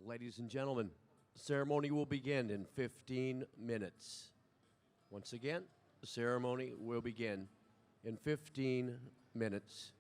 Ladies and gentlemen, the ceremony will begin in 15 minutes. Once again, the ceremony will begin in 15 minutes.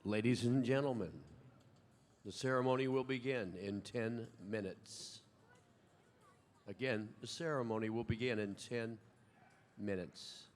Ladies and gentlemen, the ceremony will begin in 10 minutes. Again, the ceremony will begin in 10 minutes.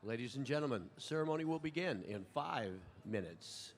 Ladies and gentlemen, the ceremony will begin in 5 minutes.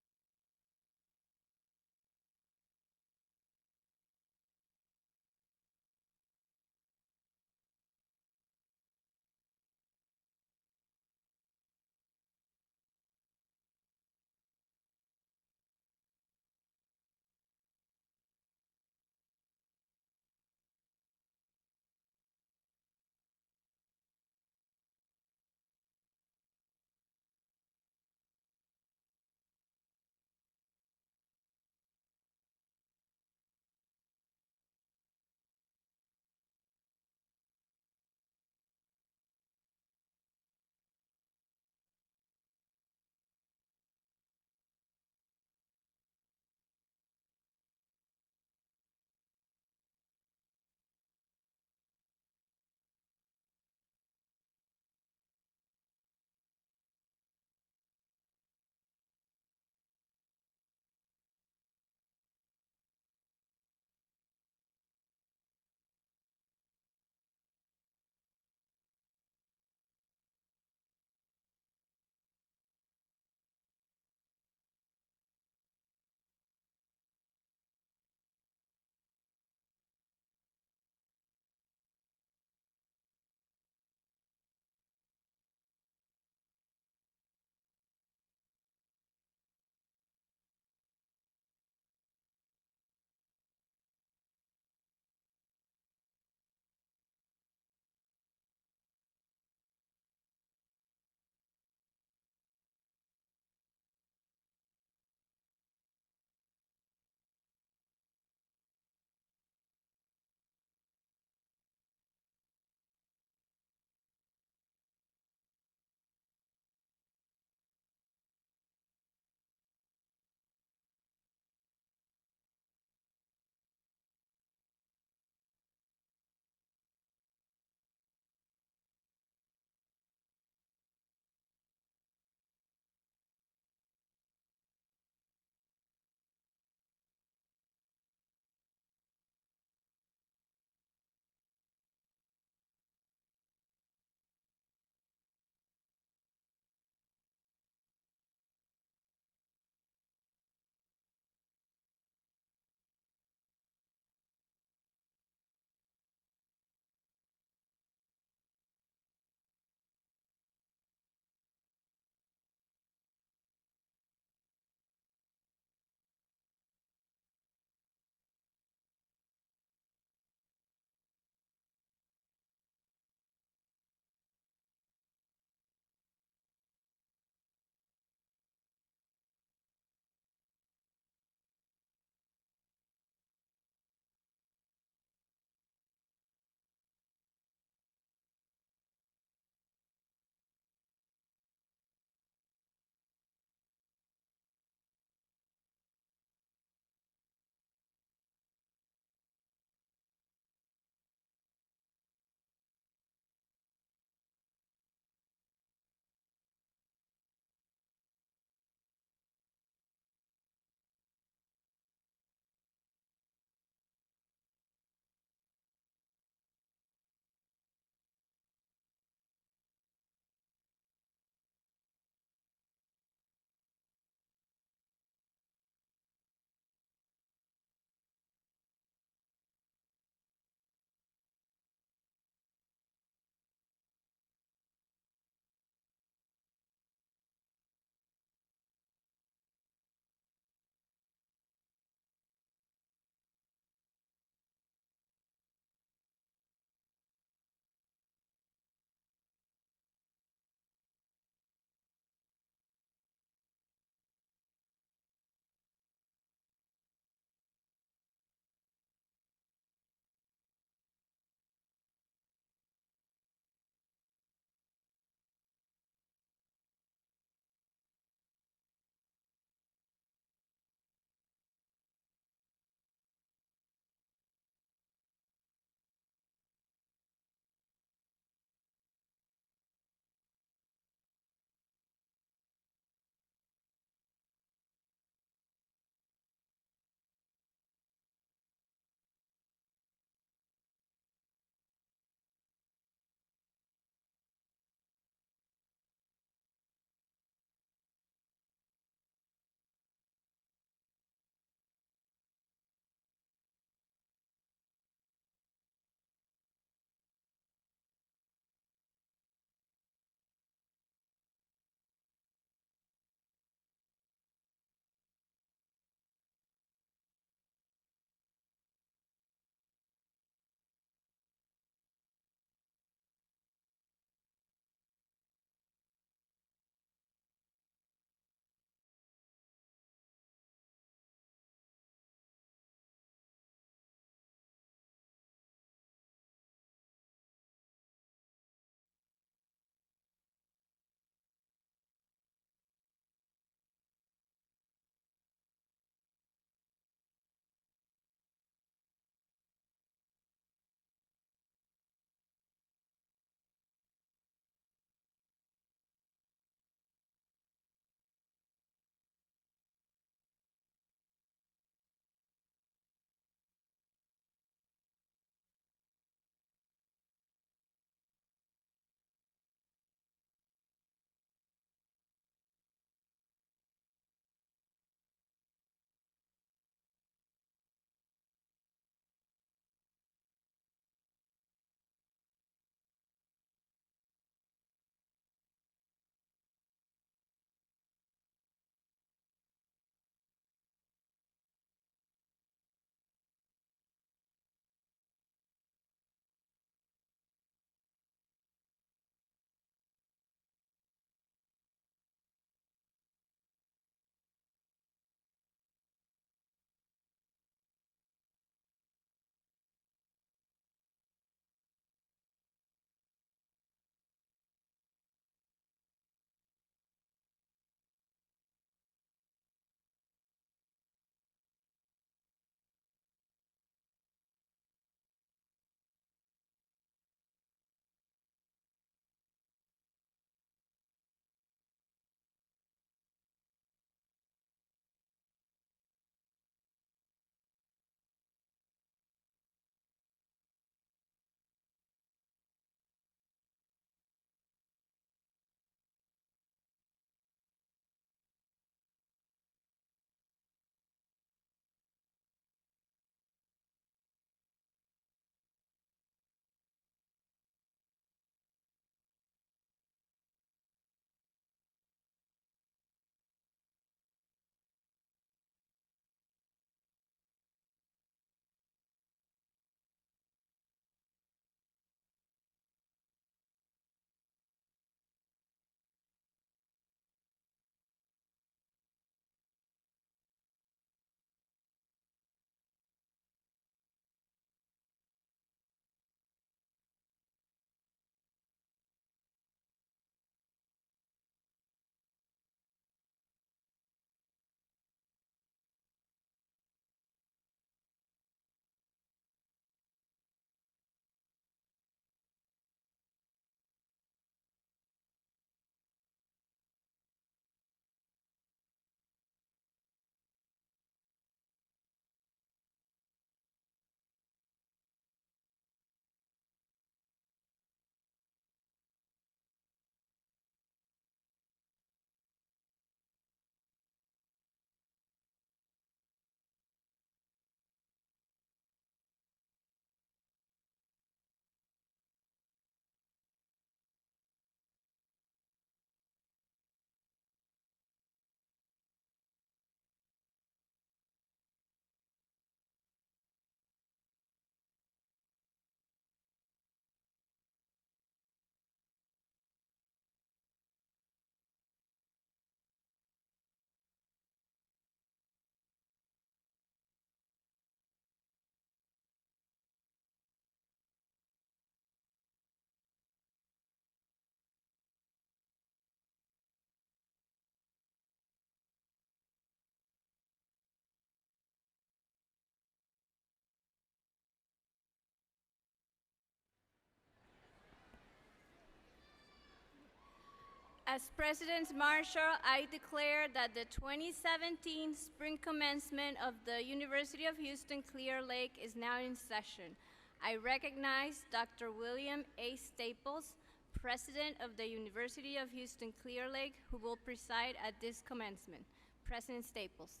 As President's Marshal, I declare that the 2017 spring commencement of the University of Houston Clear Lake is now in session. I recognize Dr. William A. Staples, President of the University of Houston Clear Lake, who will preside at this commencement. President Staples.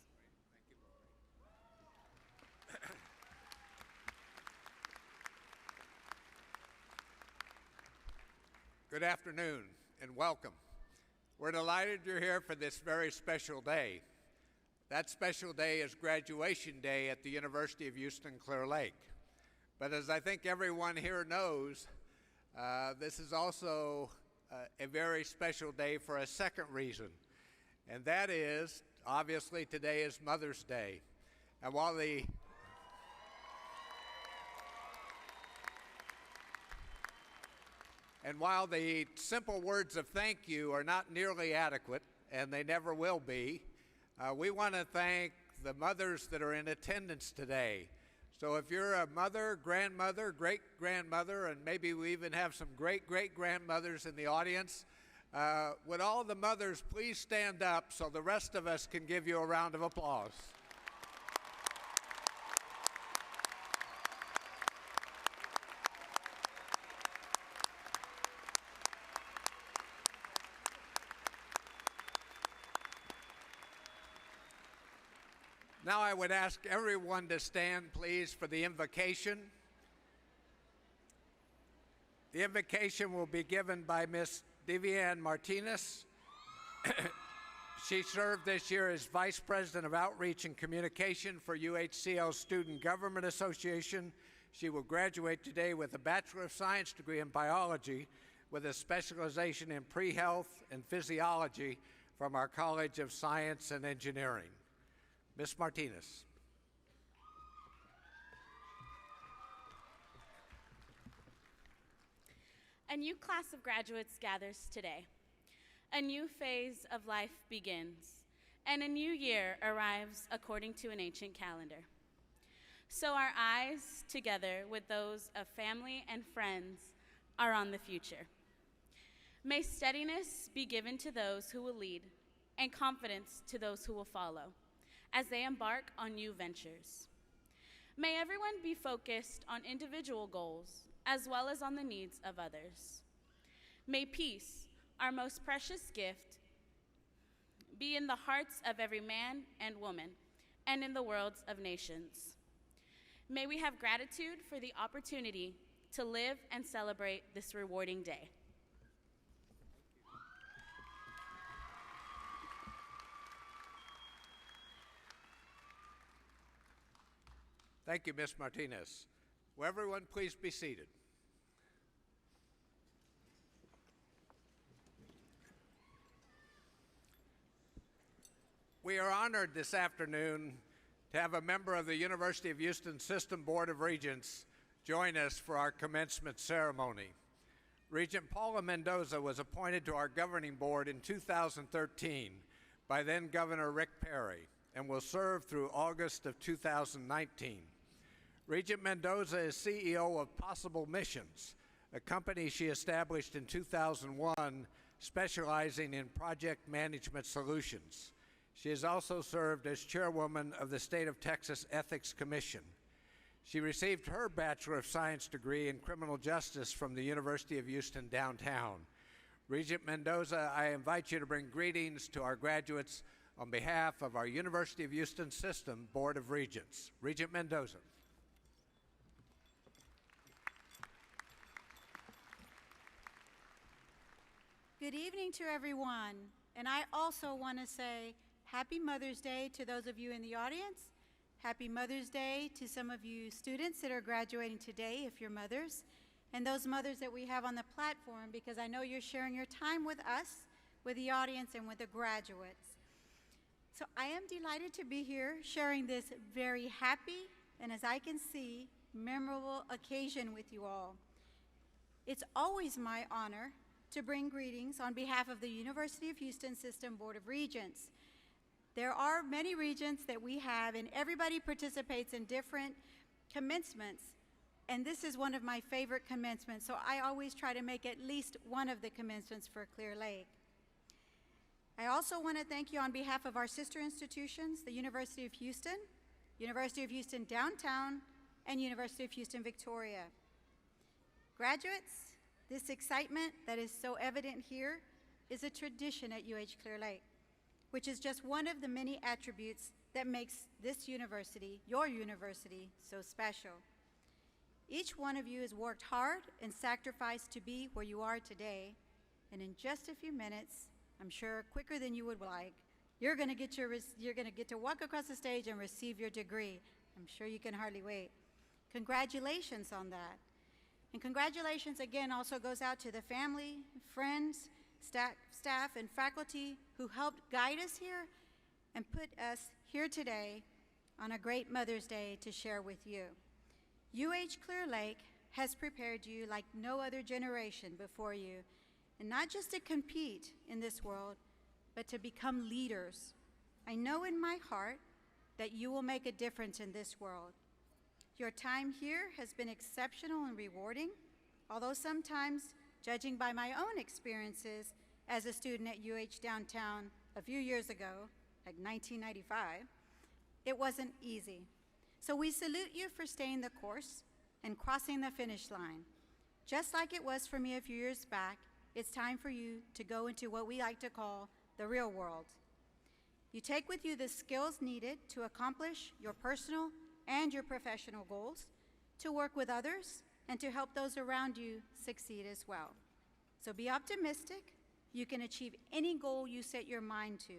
Good afternoon and welcome. We're delighted you're here for this very special day. That special day is graduation day at the University of Houston Clear Lake. But as I think everyone here knows, this is also a very special day for a second reason. And that is, obviously, today is Mother's Day. And while the simple words of thank you are not nearly adequate, and they never will be, we want to thank the mothers that are in attendance today. So if you're a mother, grandmother, great-grandmother, and maybe we even have some great-great-grandmothers in the audience, would all the mothers please stand up so the rest of us can give you a round of applause. Now I would ask everyone to stand, please, for the invocation. The invocation will be given by Ms. Devianne Martinez. She served this year as Vice President of Outreach and Communication for UHCL Student Government Association. She will graduate today with a Bachelor of Science degree in Biology with a specialization in pre-health and physiology from our College of Science and Engineering. Ms. Martinez. A new class of graduates gathers today. A new phase of life begins, and a new year arrives according to an ancient calendar. So our eyes, together with those of family and friends, are on the future. May steadiness be given to those who will lead, and confidence to those who will follow, as they embark on new ventures. May everyone be focused on individual goals as well as on the needs of others. May peace, our most precious gift, be in the hearts of every man and woman and in the worlds of nations. May we have gratitude for the opportunity to live and celebrate this rewarding day. Thank you, Ms. Martinez. Will everyone please be seated? We are honored this afternoon to have a member of the University of Houston System Board of Regents join us for our commencement ceremony. Regent Paula Mendoza was appointed to our governing board in 2013 by then Governor Rick Perry and will serve through August of 2019. Regent Mendoza is CEO of Possible Missions, a company she established in 2001 specializing in project management solutions. She has also served as chairwoman of the State of Texas Ethics Commission. She received her Bachelor of Science degree in criminal justice from the University of Houston downtown. Regent Mendoza, I invite you to bring greetings to our graduates on behalf of our University of Houston System Board of Regents. Regent Mendoza. Good evening to everyone, and I also want to say Happy Mother's Day to those of you in the audience. Happy Mother's Day to some of you students that are graduating today, if you're mothers, and those mothers that we have on the platform, because I know you're sharing your time with us, with the audience, and with the graduates. So I am delighted to be here sharing this very happy, and as I can see, memorable occasion with you all. It's always my honor to bring greetings on behalf of the University of Houston System Board of Regents. There are many regents that we have, and everybody participates in different commencements, and this is one of my favorite commencements, so I always try to make at least one of the commencements for Clear Lake. I also want to thank you on behalf of our sister institutions, the University of Houston Downtown, and University of Houston Victoria. Graduates, this excitement that is so evident here is a tradition at UH Clear Lake, which is just one of the many attributes that makes this university, your university, so special. Each one of you has worked hard and sacrificed to be where you are today, and in just a few minutes, I'm sure quicker than you would like, you're going to get to walk across the stage and receive your degree. I'm sure you can hardly wait. Congratulations on that. And congratulations again also goes out to the family, friends, staff, and faculty who helped guide us here and put us here today on a great Mother's Day to share with you. UH Clear Lake has prepared you like no other generation before you, and not just to compete in this world, but to become leaders. I know in my heart that you will make a difference in this world. Your time here has been exceptional and rewarding, although sometimes, judging by my own experiences as a student at UH Downtown a few years ago, like 1995, it wasn't easy. So we salute you for staying the course and crossing the finish line. Just like it was for me a few years back, it's time for you to go into what we like to call the real world. You take with you the skills needed to accomplish your personal and your professional goals, to work with others, and to help those around you succeed as well. So be optimistic. You can achieve any goal you set your mind to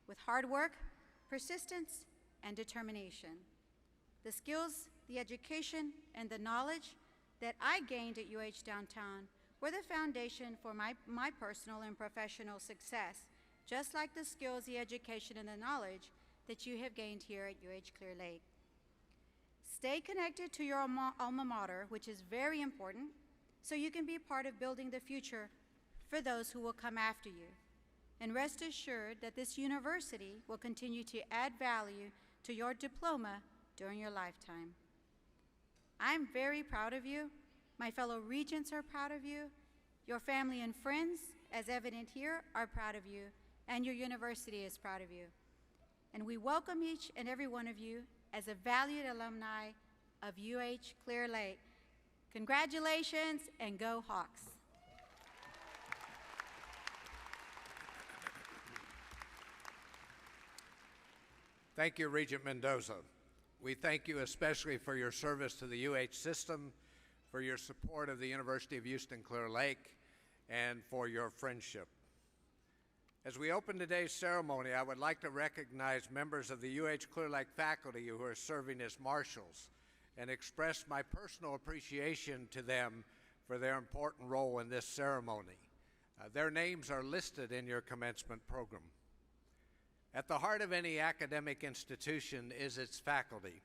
with hard work, persistence, and determination. The skills, the education, and the knowledge that I gained at UH Downtown were the foundation for my personal and professional success, just like the skills, the education, and the knowledge that you have gained here at UH Clear Lake. Stay connected to your alma mater, which is very important, so you can be part of building the future for those who will come after you. And rest assured that this university will continue to add value to your diploma during your lifetime. I'm very proud of you. My fellow regents are proud of you. Your family and friends, as evident here, are proud of you, and your university is proud of you. And we welcome each and every one of you as a valued alumni of UH Clear Lake. Congratulations, and go Hawks. Thank you, Regent Mendoza. We thank you especially for your service to the UH system, for your support of the University of Houston Clear Lake, and for your friendship. As we open today's ceremony, I would like to recognize members of the UH Clear Lake faculty who are serving as marshals and express my personal appreciation to them for their important role in this ceremony. Their names are listed in your commencement program. At the heart of any academic institution is its faculty.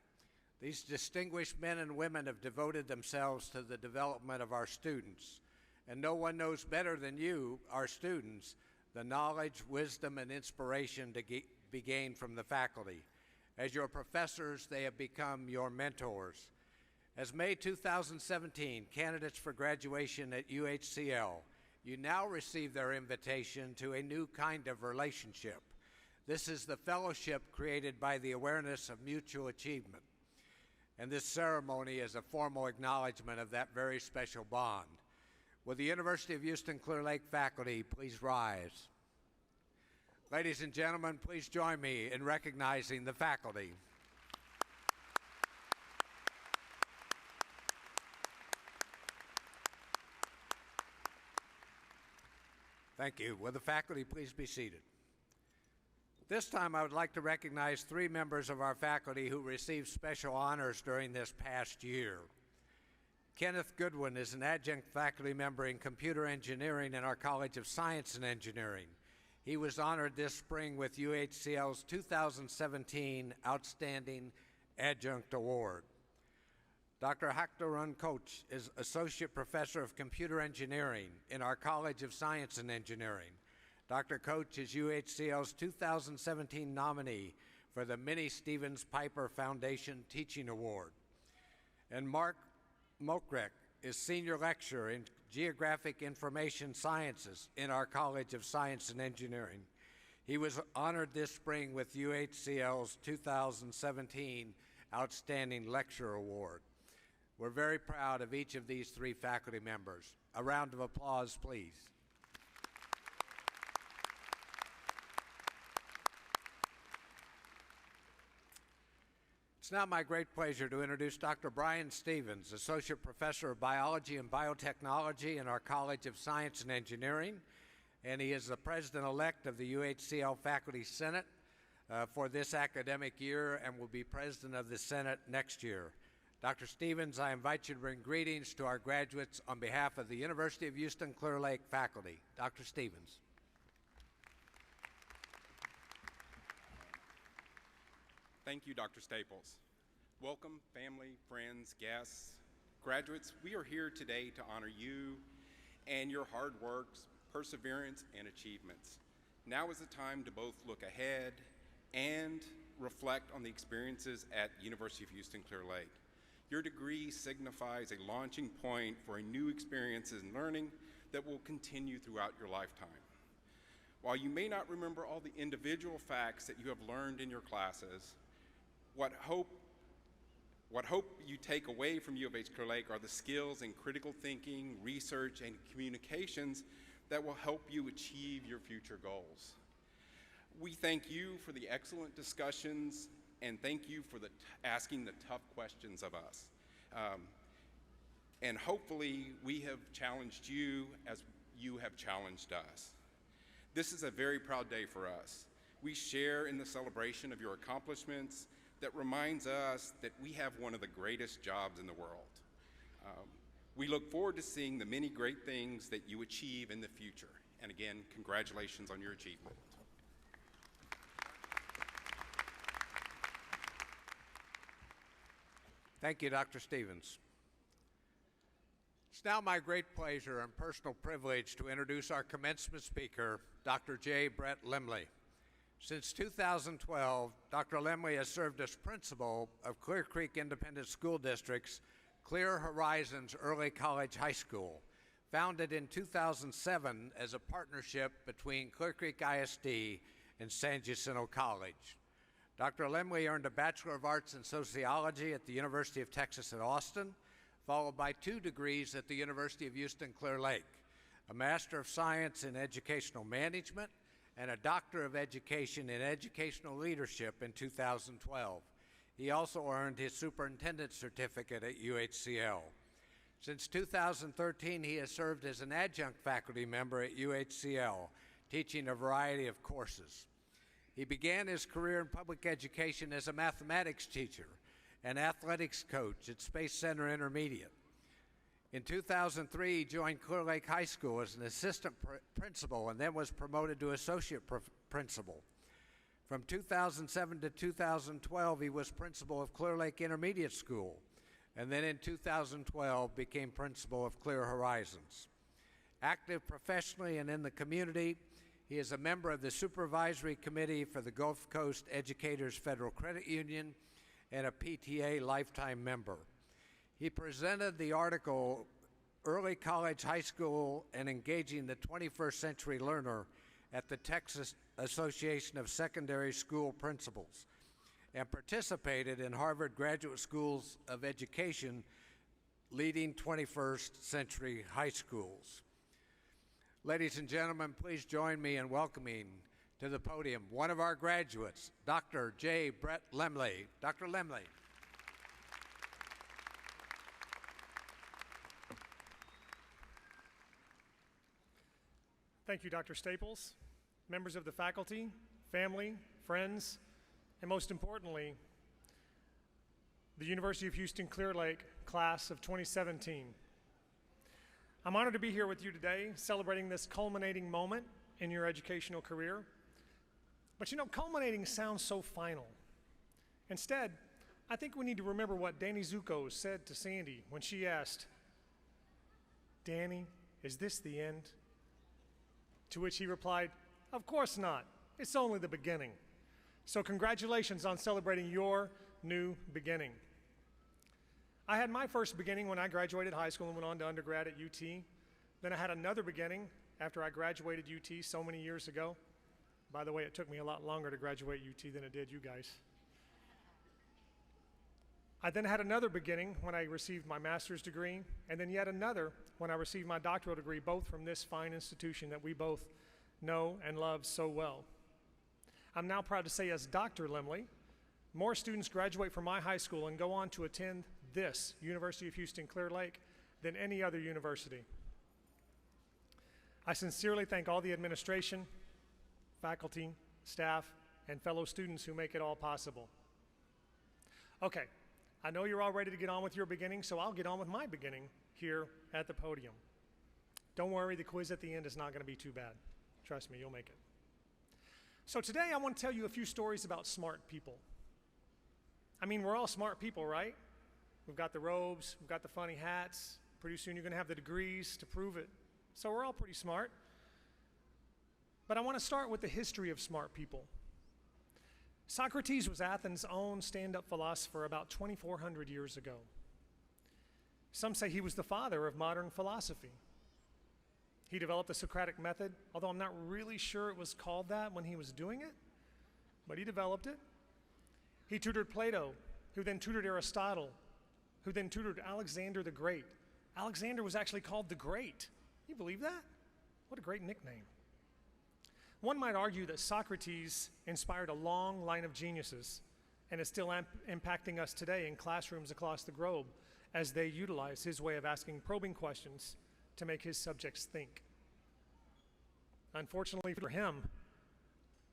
These distinguished men and women have devoted themselves to the development of our students, and no one knows better than you, our students, the knowledge, wisdom, and inspiration to be gained from the faculty. As your professors, they have become your mentors. As May 2017 candidates for graduation at UHCL, you now receive their invitation to a new kind of relationship. This is the fellowship created by the awareness of mutual achievement. And this ceremony is a formal acknowledgement of that very special bond. Will the University of Houston Clear Lake faculty please rise? Ladies and gentlemen, please join me in recognizing the faculty. Thank you. Will the faculty please be seated? This time I would like to recognize 3 members of our faculty who received special honors during this past year. Kenneth Goodwin is an adjunct faculty member in computer engineering in our College of Science and Engineering. He was honored this spring with UHCL's 2017 Outstanding Adjunct Award. Dr. Haktarun Koch is Associate Professor of Computer Engineering in our College of Science and Engineering. Dr. Koch is UHCL's 2017 nominee for the Minnie Stevens Piper Foundation Teaching Award. And Mark Mokrek is Senior Lecturer in Geographic Information Sciences in our College of Science and Engineering. He was honored this spring with UHCL's 2017 Outstanding Lecturer Award. We're very proud of each of these three faculty members. A round of applause, please. It's now my great pleasure to introduce Dr. Brian Stevens, Associate Professor of Biology and Biotechnology in our College of Science and Engineering, and he is the President-elect of the UHCL Faculty Senate for this academic year and will be President of the Senate next year. Dr. Stevens, I invite you to bring greetings to our graduates on behalf of the University of Houston Clear Lake faculty. Dr. Stevens. Thank you, Dr. Staples. Welcome, family, friends, guests, graduates. We are here today to honor you and your hard work, perseverance, and achievements. Now is the time to both look ahead and reflect on the experiences at University of Houston Clear Lake. Your degree signifies a launching point for a new experiences and learning that will continue throughout your lifetime. While you may not remember all the individual facts that you have learned in your classes, what hope you take away from U of H Clear Lake are the skills in critical thinking, research, and communications that will help you achieve your future goals. We thank you for the excellent discussions and thank you for asking the tough questions of us. And hopefully we have challenged you as you have challenged us. This is a very proud day for us. We share in the celebration of your accomplishments that reminds us that we have one of the greatest jobs in the world. We look forward to seeing the many great things that you achieve in the future. And again, congratulations on your achievement. Thank you, Dr. Stevens. It's now my great pleasure and personal privilege to introduce our commencement speaker, Dr. J. Brett Lindley. Since 2012, Dr. Lindley has served as principal of Clear Creek Independent School District's Clear Horizons Early College High School, founded in 2007 as a partnership between Clear Creek ISD and San Jacinto College. Dr. Lindley earned a Bachelor of Arts in Sociology at the University of Texas at Austin, followed by 2 degrees at the University of Houston Clear Lake, a Master of Science in Educational Management, and a Doctor of Education in Educational Leadership in 2012. He also earned his Superintendent Certificate at UHCL. Since 2013, he has served as an adjunct faculty member at UHCL, teaching a variety of courses. He began his career in public education as a mathematics teacher and athletics coach at Space Center Intermediate. In 2003, he joined Clear Lake High School as an assistant principal and then was promoted to associate principal. From 2007 to 2012, he was principal of Clear Lake Intermediate School, and then in 2012 became principal of Clear Horizons. Active professionally and in the community, he is a member of the Supervisory Committee for the Gulf Coast Educators Federal Credit Union and a PTA lifetime member. He presented the article, Early College, High School, and Engaging the 21st Century Learner at the Texas Association of Secondary School Principals, and participated in Harvard Graduate Schools of Education, Leading 21st Century High Schools. Ladies and gentlemen, please join me in welcoming to the podium one of our graduates, Dr. J. Brett Lindley. Dr. Lindley. Thank you, Dr. Staples, members of the faculty, family, friends, and most importantly, the University of Houston Clear Lake class of 2017. I'm honored to be here with you today, celebrating this culminating moment in your educational career. But you know, culminating sounds so final. Instead, I think we need to remember what Danny Zuko said to Sandy when she asked, "Danny, is this the end?" To which he replied, "Of course not. It's only the beginning." So congratulations on celebrating your new beginning. I had my first beginning when I graduated high school and went on to undergrad at UT. Then I had another beginning after I graduated UT so many years ago. By the way, it took me a lot longer to graduate UT than it did you guys. I then had another beginning when I received my master's degree, and then yet another when I received my doctoral degree, both from this fine institution that we both know and love so well. I'm now proud to say, as Dr. Lindley, more students graduate from my high school and go on to attend this University of Houston Clear Lake than any other university. I sincerely thank all the administration, faculty, staff, and fellow students who make it all possible. Okay, I know you're all ready to get on with your beginning, so I'll get on with my beginning here at the podium. Don't worry, the quiz at the end is not going to be too bad. Trust me, you'll make it. So today I want to tell you a few stories about smart people. I mean, we're all smart people, right? We've got the robes, we've got the funny hats. Pretty soon you're going to have the degrees to prove it. So we're all pretty smart. But I want to start with the history of smart people. Socrates was Athens' own stand-up philosopher about 2,400 years ago. Some say he was the father of modern philosophy. He developed the Socratic method, although I'm not really sure it was called that when he was doing it, but he developed it. He tutored Plato, who then tutored Aristotle, who then tutored Alexander the Great. Alexander was actually called the Great. You believe that? What a great nickname. One might argue that Socrates inspired a long line of geniuses and is still impacting us today in classrooms across the globe as they utilize his way of asking probing questions to make his subjects think. Unfortunately for him,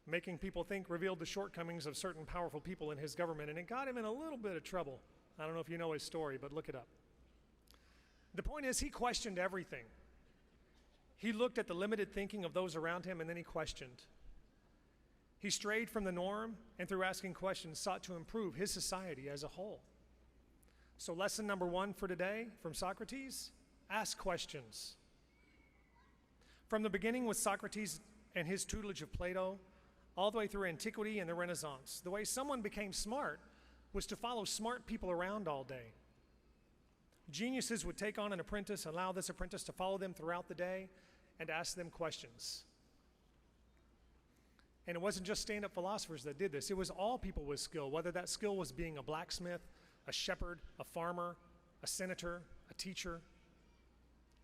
making people think revealed the shortcomings of certain powerful people in his government, and it got him in a little bit of trouble. I don't know if you know his story, but look it up. The point is, he questioned everything. He looked at the limited thinking of those around him, and then he questioned. He strayed from the norm, and through asking questions, sought to improve his society as a whole. So lesson number 1 for today from Socrates, ask questions. From the beginning with Socrates and his tutelage of Plato, all the way through antiquity and the Renaissance, the way someone became smart was to follow smart people around all day. Geniuses would take on an apprentice, allow this apprentice to follow them throughout the day, and ask them questions. And it wasn't just stand-up philosophers that did this. It was all people with skill, whether that skill was being a blacksmith, a shepherd, a farmer, a senator, a teacher.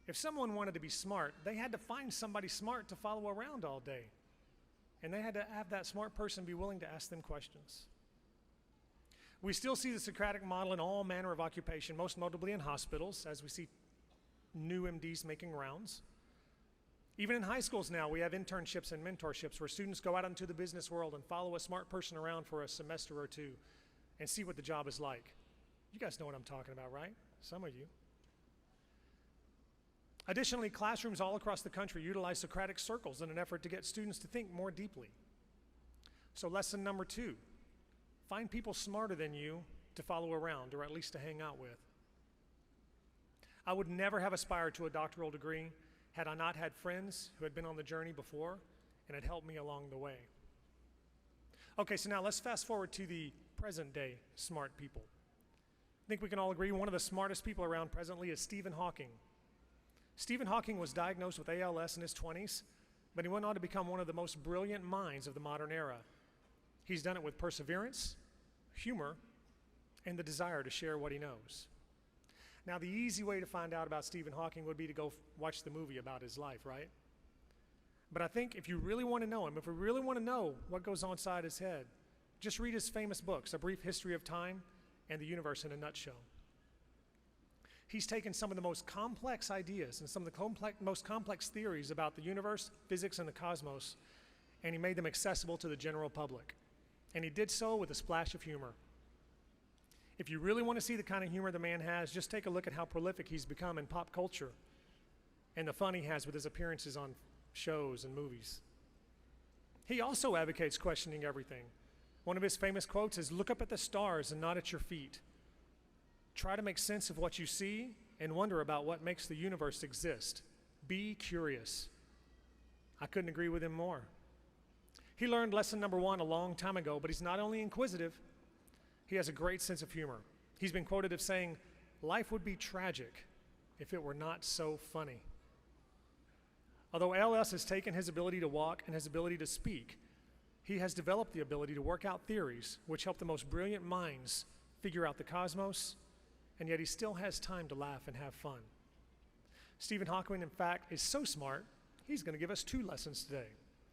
If someone wanted to be smart, they had to find somebody smart to follow around all day. And they had to have that smart person be willing to ask them questions. We still see the Socratic model in all manner of occupation, most notably in hospitals, as we see new MDs making rounds. Even in high schools now, we have internships and mentorships where students go out into the business world and follow a smart person around for a semester or two and see what the job is like. You guys know what I'm talking about, right? Some of you. Additionally, classrooms all across the country utilize Socratic circles in an effort to get students to think more deeply. So lesson number 2, find people smarter than you to follow around, or at least to hang out with. I would never have aspired to a doctoral degree had I not had friends who had been on the journey before and had helped me along the way. Okay, so now let's fast forward to the present day smart people. I think we can all agree one of the smartest people around presently is Stephen Hawking. Stephen Hawking was diagnosed with ALS in his 20s, but he went on to become one of the most brilliant minds of the modern era. He's done it with perseverance, humor, and the desire to share what he knows. Now, the easy way to find out about Stephen Hawking would be to go watch the movie about his life, right? But I think if you really want to know him, if we really want to know what goes on inside his head, just read his famous books, A Brief History of Time and The Universe in a Nutshell. He's taken some of the most complex ideas and some of the most complex theories about the universe, physics, and the cosmos, and he made them accessible to the general public. And he did so with a splash of humor. If you really want to see the kind of humor the man has, just take a look at how prolific he's become in pop culture and the fun he has with his appearances on shows and movies. He also advocates questioning everything. One of his famous quotes is, "Look up at the stars and not at your feet. Try to make sense of what you see and wonder about what makes the universe exist. Be curious." I couldn't agree with him more. He learned lesson number 1 a long time ago, but he's not only inquisitive, he has a great sense of humor. He's been quoted as saying, "Life would be tragic if it were not so funny." Although ALS has taken his ability to walk and his ability to speak, He has developed the ability to work out theories which help the most brilliant minds figure out the cosmos, and yet he still has time to laugh and have fun. Stephen Hawking, in fact, is so smart, he's going to give us 2 lessons today.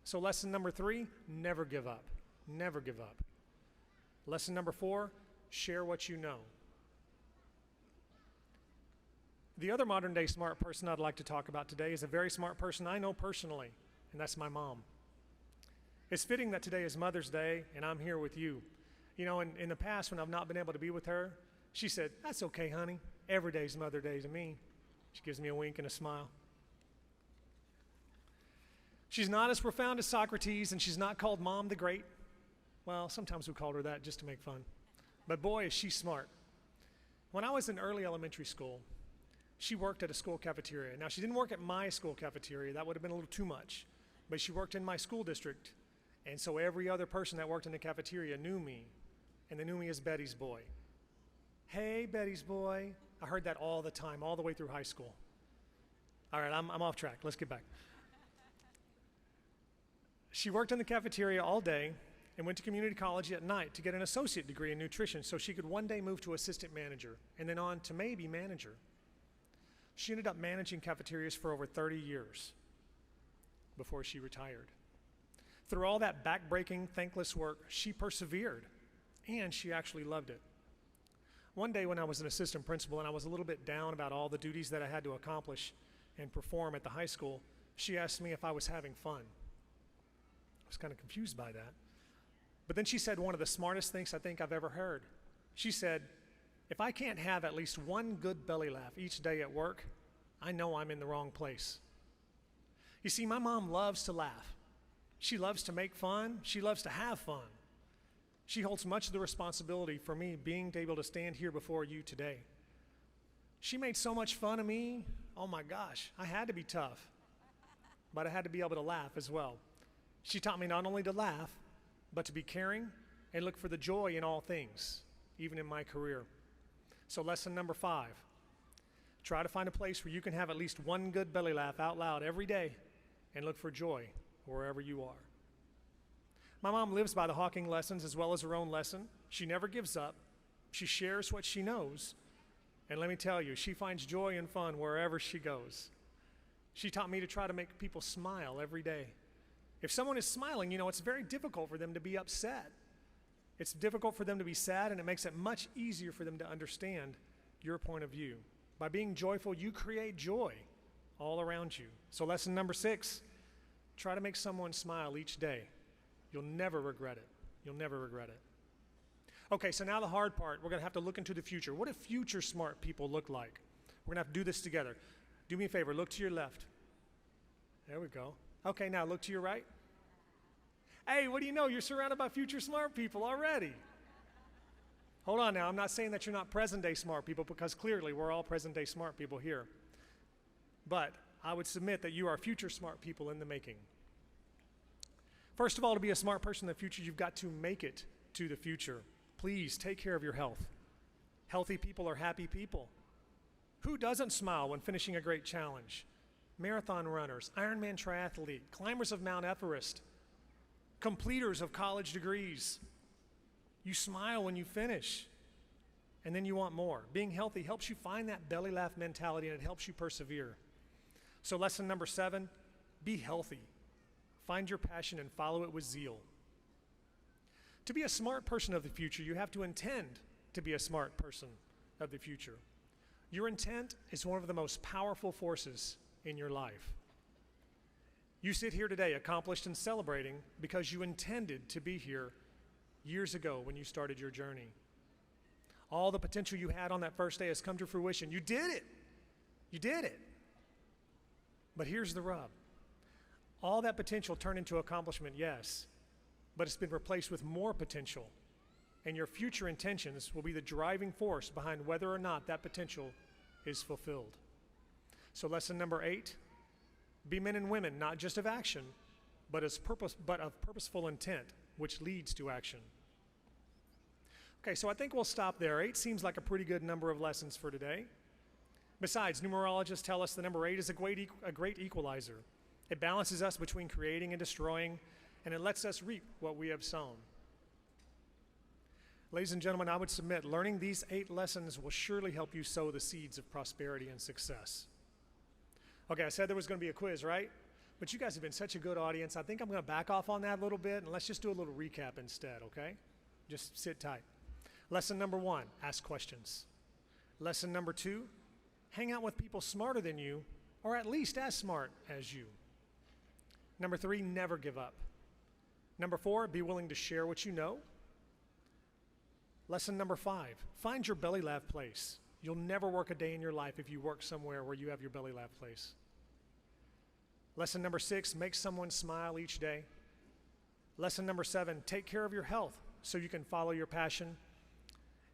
So lesson number 3, never give up. Never give up. Lesson number 4, share what you know. The other modern day smart person I'd like to talk about today is a very smart person I know personally, and that's my mom. It's fitting that today is Mother's Day and I'm here with you. You know, in the past when I've not been able to be with her, she said, "That's okay, honey. Every day's Mother's Day to me." She gives me a wink and a smile. She's not as profound as Socrates, and she's not called Mom the Great. Well, sometimes we called her that just to make fun. But boy, is she smart. When I was in early elementary school, she worked at a school cafeteria. Now, she didn't work at my school cafeteria. That would have been a little too much. But she worked in my school district. And so every other person that worked in the cafeteria knew me. And they knew me as Betty's boy. "Hey, Betty's boy." I heard that all the time, all the way through high school. All right, I'm off track. Let's get back. She worked in the cafeteria all day and went to community college at night to get an associate degree in nutrition so she could one day move to assistant manager and then on to maybe manager. She ended up managing cafeterias for over 30 years before she retired. Through all that back-breaking, thankless work, she persevered, and she actually loved it. One day when I was an assistant principal and I was a little bit down about all the duties that I had to accomplish and perform at the high school, she asked me if I was having fun. I was kind of confused by that. But then she said one of the smartest things I think I've ever heard. She said, "If I can't have at least one good belly laugh each day at work, I know I'm in the wrong place." You see, my mom loves to laugh. She loves to make fun. She loves to have fun. She holds much of the responsibility for me being able to stand here before you today. She made so much fun of me. Oh my gosh, I had to be tough, but I had to be able to laugh as well. She taught me not only to laugh, but to be caring and look for the joy in all things, even in my career. So lesson number 5, try to find a place where you can have at least one good belly laugh out loud every day and look for joy wherever you are. My mom lives by the Hawking lessons as well as her own lesson. She never gives up. She shares what she knows. And let me tell you, she finds joy and fun wherever she goes. She taught me to try to make people smile every day. If someone is smiling, you know, it's very difficult for them to be upset. It's difficult for them to be sad, and it makes it much easier for them to understand your point of view. By being joyful, you create joy all around you. So lesson number 6, try to make someone smile each day. You'll never regret it. You'll never regret it. Okay, so now the hard part, we're going to have to look into the future. What do future smart people look like? We're going to have to do this together. Do me a favor, look to your left. There we go. Okay, now look to your right. Hey, what do you know? You're surrounded by future smart people already. Hold on now, I'm not saying that you're not present-day smart people, because clearly we're all present-day smart people here. But I would submit that you are future smart people in the making. First of all, to be a smart person in the future, you've got to make it to the future. Please take care of your health. Healthy people are happy people. Who doesn't smile when finishing a great challenge? Marathon runners, Ironman triathlete, climbers of Mount Everest, completers of college degrees. You smile when you finish, and then you want more. Being healthy helps you find that belly laugh mentality, and it helps you persevere. So lesson number 7, be healthy. Find your passion and follow it with zeal. To be a smart person of the future, you have to intend to be a smart person of the future. Your intent is one of the most powerful forces in your life. You sit here today accomplished and celebrating because you intended to be here years ago when you started your journey. All the potential you had on that first day has come to fruition. You did it. You did it. But here's the rub. All that potential turned into accomplishment, yes, but it's been replaced with more potential, and your future intentions will be the driving force behind whether or not that potential is fulfilled. So lesson number 8, be men and women, not just of action, but of purposeful intent, which leads to action. Okay, so I think we'll stop there. 8 seems like a pretty good number of lessons for today. Besides, numerologists tell us the number 8 is a great equalizer. It balances us between creating and destroying, and it lets us reap what we have sown. Ladies and gentlemen, I would submit learning these 8 lessons will surely help you sow the seeds of prosperity and success. Okay, I said there was going to be a quiz, right? But you guys have been such a good audience. I think I'm going to back off on that a little bit, and let's just do a little recap instead, okay? Just sit tight. Lesson number 1, ask questions. Lesson number 2, hang out with people smarter than you, or at least as smart as you. Number 3, never give up. Number 4, be willing to share what you know. Lesson number 5, find your belly laugh place. You'll never work a day in your life if you work somewhere where you have your belly laugh place. Lesson number 6, make someone smile each day. Lesson number 7, take care of your health so you can follow your passion.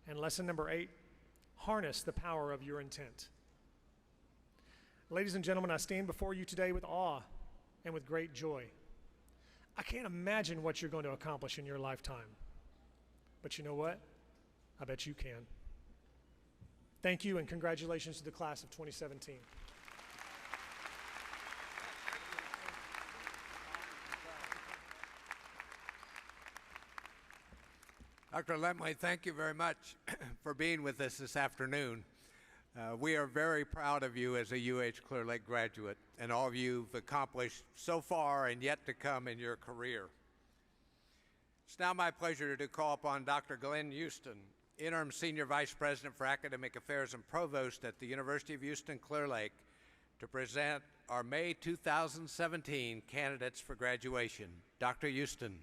And lesson number 8, harness the power of your intent. Ladies and gentlemen, I stand before you today with awe and with great joy. I can't imagine what you're going to accomplish in your lifetime. But you know what? I bet you can. Thank you, and congratulations to the class of 2017. Dr. Lindley, thank you very much for being with us this afternoon. We are very proud of you as a UH Clear Lake graduate and all of you've accomplished so far and yet to come in your career. It's now my pleasure to call upon Dr. Glenn Houston, Interim Senior Vice President for Academic Affairs and Provost at the University of Houston Clear Lake, to present our May 2017 candidates for graduation. Dr. Houston.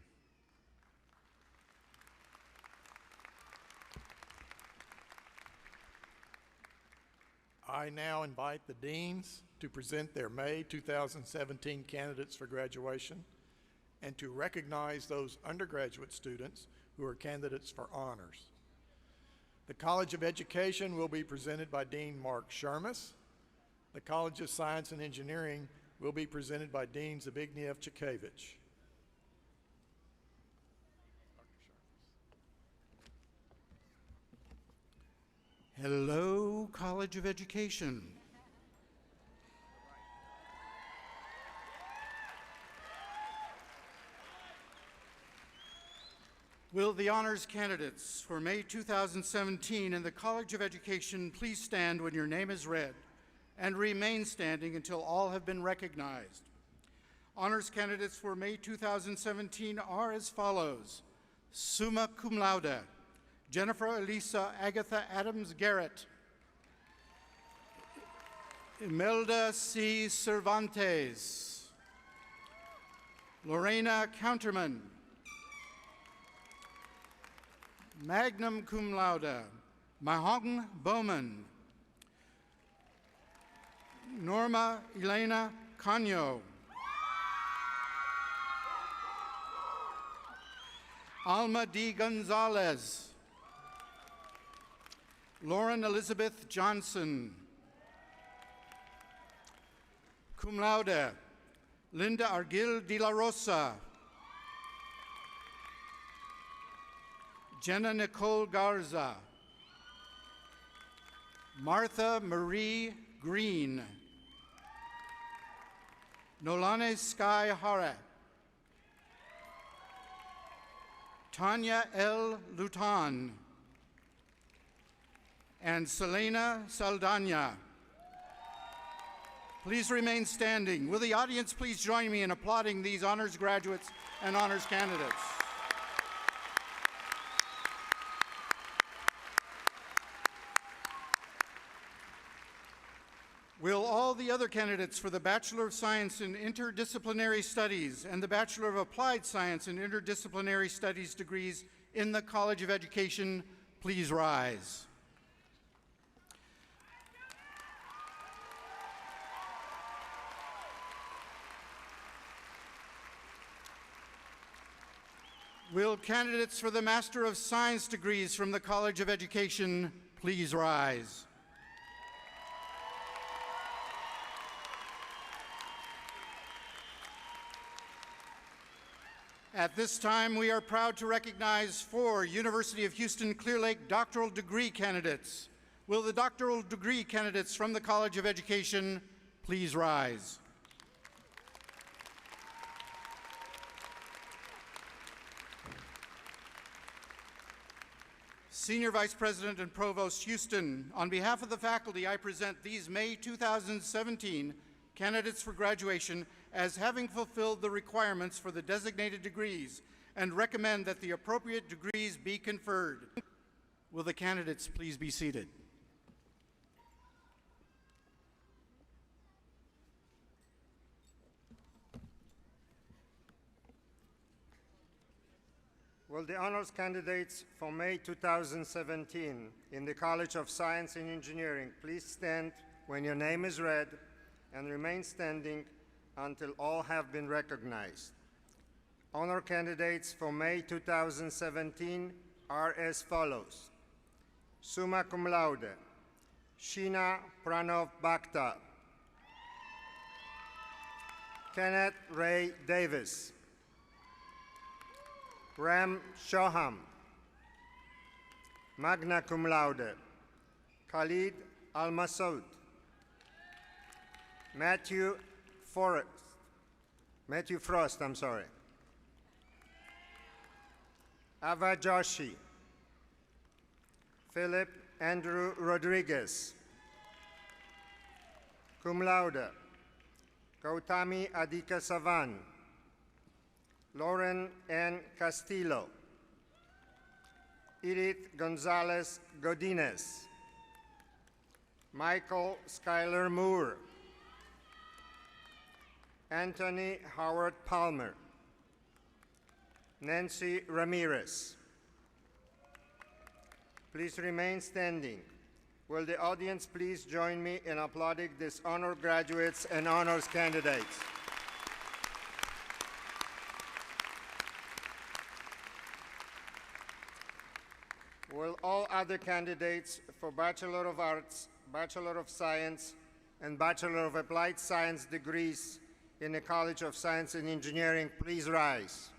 I now invite the deans to present their May 2017 candidates for graduation and to recognize those undergraduate students who are candidates for honors. The College of Education will be presented by Dean Mark Shermis. The College of Science and Engineering will be presented by Dean Zbigniew Czekevich. Hello, College of Education. Will the honors candidates for May 2017 in the College of Education please stand when your name is read and remain standing until all have been recognized. Honors candidates for May 2017 are as follows: summa cum laude, Jennifer Elisa Agatha Adams Garrett, Imelda C. Cervantes, Lorena Counterman, magnum cum laude, Mahong Bowman, Norma Elena Cano, Alma D. Gonzalez, Lauren Elizabeth Johnson, cum laude, Linda Argil de la Rosa, Jenna Nicole Garza, Martha Marie Green, Nolane Sky Hara, Tanya L. Lutan, and Selena Saldana. Please remain standing. Will the audience please join me in applauding these honors graduates and honors candidates? Will all the other candidates for the Bachelor of Science in Interdisciplinary Studies and the Bachelor of Applied Science in Interdisciplinary Studies degrees in the College of Education please rise? Will candidates for the Master of Science degrees from the College of Education please rise? At this time, we are proud to recognize 4 University of Houston Clear Lake doctoral degree candidates. Will the doctoral degree candidates from the College of Education please rise? Senior Vice President and Provost Houston, on behalf of the faculty, I present these May 2017 candidates for graduation as having fulfilled the requirements for the designated degrees and recommend that the appropriate degrees be conferred. Will the candidates please be seated? Will the honors candidates for May 2017 in the College of Science and Engineering please stand when your name is read and remain standing until all have been recognized. Honor candidates for May 2017 are as follows. Summa cum laude, Sheena Pranav Bhakta, Kenneth Ray Davis, Ram Shoham, magna cum laude, Khalid Al-Masoud, Matthew Frost, Ava Joshi, Philip Andrew Rodriguez, cum laude, Gautami Adika Savan, Lauren N. Castillo, Edith Gonzalez Godinez, Michael Schuyler Moore, Anthony Howard Palmer, Nancy Ramirez. Please remain standing. Will the audience please join me in applauding these honored graduates and honors candidates? Will all other candidates for Bachelor of Arts, Bachelor of Science, and Bachelor of Applied Science degrees in the College of Science and Engineering please rise?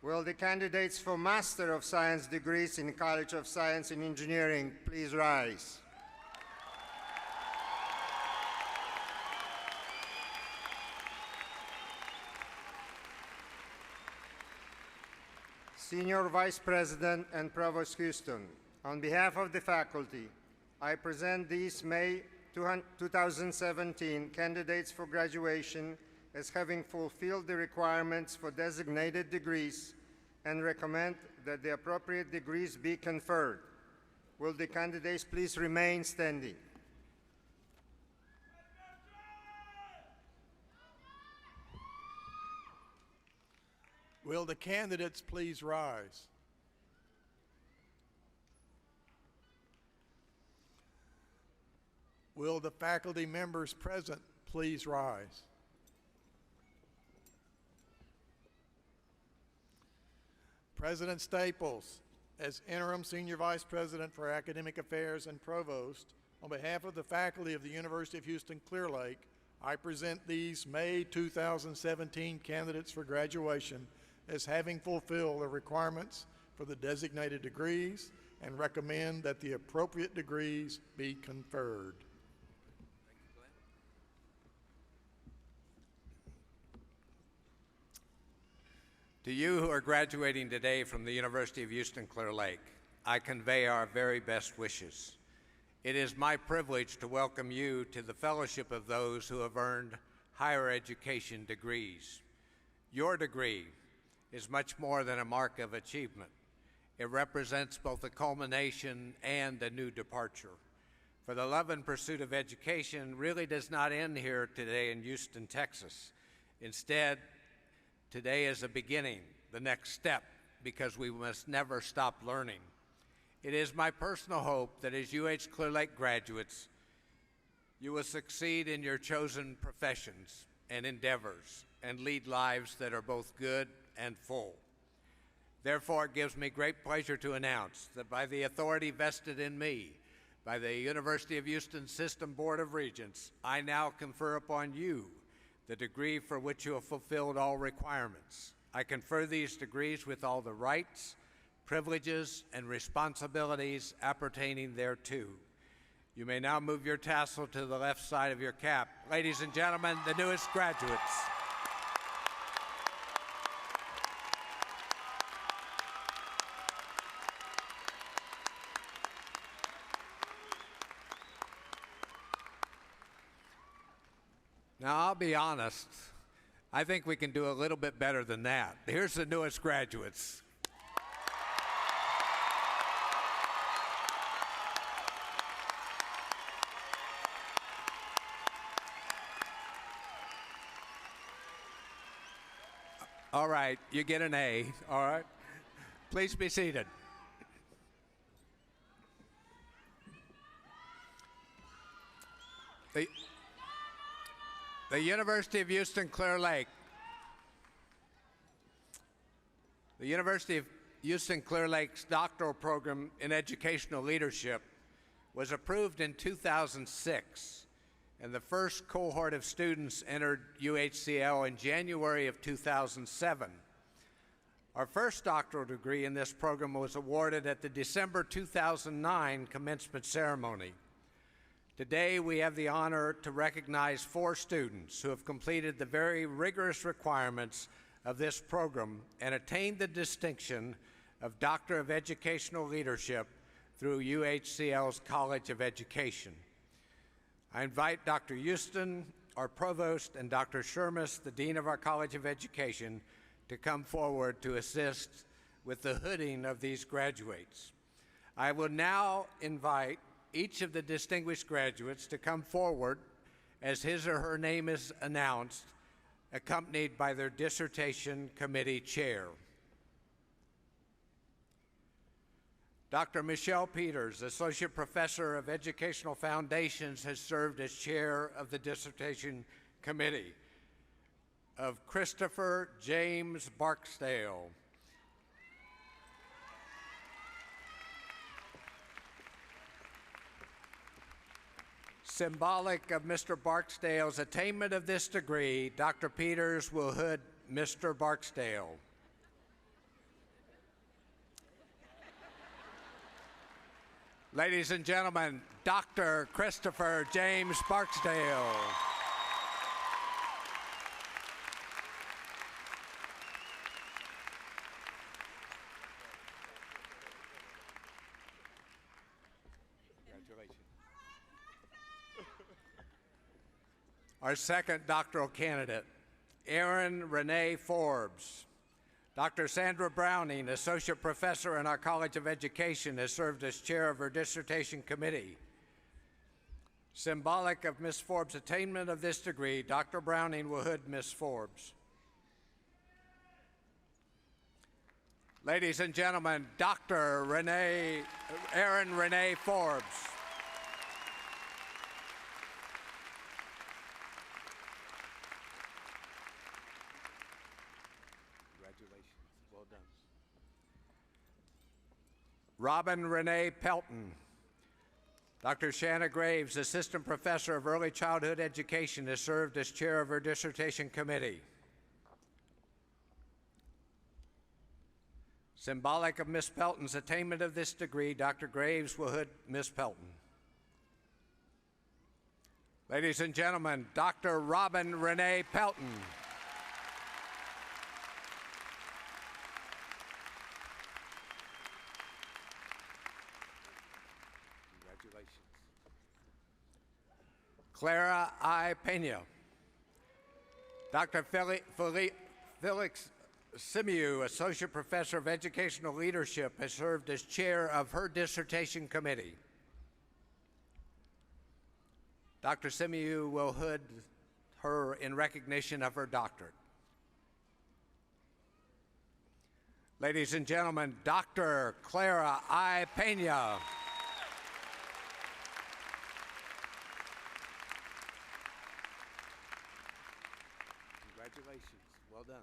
Will the candidates for Master of Science degrees in the College of Science and Engineering please rise? Senior Vice President and Provost Houston, on behalf of the faculty, I present these May 2017 candidates for graduation as having fulfilled the requirements for designated degrees and recommend that the appropriate degrees be conferred. Will the candidates please remain standing? Will the candidates please rise? Will the faculty members present please rise? President Staples, as Interim Senior Vice President for Academic Affairs and Provost, on behalf of the faculty of the University of Houston Clear Lake, I present these May 2017 candidates for graduation as having fulfilled the requirements for the designated degrees and recommend that the appropriate degrees be conferred. To you who are graduating today from the University of Houston Clear Lake, I convey our very best wishes. It is my privilege to welcome you to the fellowship of those who have earned higher education degrees. Your degree is much more than a mark of achievement. It represents both a culmination and a new departure. For the love and pursuit of education really does not end here today in Houston, Texas. Instead, today is a beginning, the next step, because we must never stop learning. It is my personal hope that as UH Clear Lake graduates, you will succeed in your chosen professions and endeavors and lead lives that are both good and full. Therefore, it gives me great pleasure to announce that by the authority vested in me by the University of Houston System Board of Regents, I now confer upon you the degree for which you have fulfilled all requirements. I confer these degrees with all the rights, privileges, and responsibilities appertaining thereto. You may now move your tassel to the left side of your cap. Ladies and gentlemen, the newest graduates. Now, I'll be honest, I think we can do a little bit better than that. Here's the newest graduates. All right, you get an A, all right? Please be seated. The University of Houston-Clear Lake. The University of Houston-Clear Lake's doctoral program in educational leadership was approved in 2006, and the first cohort of students entered UHCL in January of 2007. Our first doctoral degree in this program was awarded at the December 2009 commencement ceremony. Today, we have the honor to recognize 4 students who have completed the very rigorous requirements of this program and attained the distinction of Doctor of Educational Leadership through UHCL's College of Education. I invite Dr. Houston, our provost, and Dr. Shermis, the Dean of our College of Education, to come forward to assist with the hooding of these graduates. I will now invite each of the distinguished graduates to come forward as his or her name is announced, accompanied by their dissertation committee chair. Dr. Michelle Peters, Associate Professor of Educational Foundations, has served as chair of the dissertation committee. Of Christopher James Barksdale. Symbolic of Mr. Barksdale's attainment of this degree, Dr. Peters will hood Mr. Barksdale. Ladies and gentlemen, Dr. Christopher James Barksdale. Our second doctoral candidate, Erin Renee Forbes. Dr. Sandra Browning, Associate Professor in our College of Education, has served as chair of her dissertation committee. Symbolic of Ms. Forbes' attainment of this degree, Dr. Browning will hood Ms. Forbes. Ladies and gentlemen, Dr. Erin Renee Forbes. Robin Renee Pelton. Dr. Shanna Graves, Assistant Professor of Early Childhood Education, has served as chair of her dissertation committee. Symbolic of Ms. Pelton's attainment of this degree, Dr. Graves will hood Ms. Pelton. Ladies and gentlemen, Dr. Robin Renee Pelton. Clara I. Pena. Dr. Felix Simiu, Associate Professor of Educational Leadership, has served as chair of her dissertation committee. Dr. Simiu will hood her in recognition of her doctorate. Ladies and gentlemen, Dr. Clara I. Pena. Congratulations. Well done.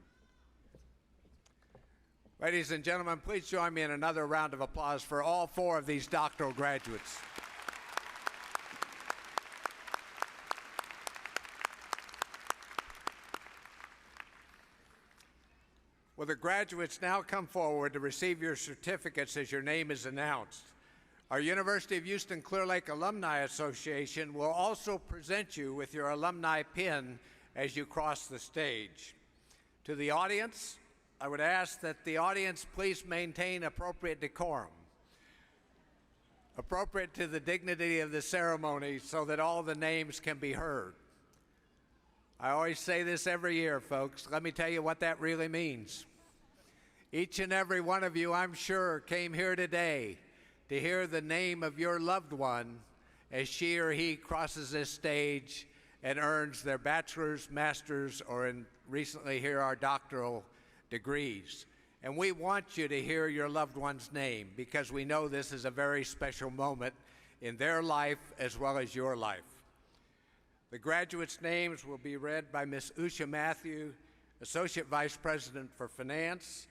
Ladies and gentlemen, please join me in another round of applause for all 4 of these doctoral graduates. Will the graduates now come forward to receive your certificates as your name is announced? Our University of Houston Clear Lake Alumni Association will also present you with your alumni pin as you cross the stage. To the audience, I would ask that the audience please maintain appropriate decorum, appropriate to the dignity of the ceremony so that all the names can be heard. I always say this every year, folks. Let me tell you what that really means. Each and every one of you, I'm sure, came here today to hear the name of your loved one as she or he crosses this stage and earns their bachelor's, master's, or recently here our doctoral degrees. And we want you to hear your loved one's name because we know this is a very special moment in their life as well as your life. The graduates' names will be read by Ms. Usha Matthew, Associate Vice President for Finance,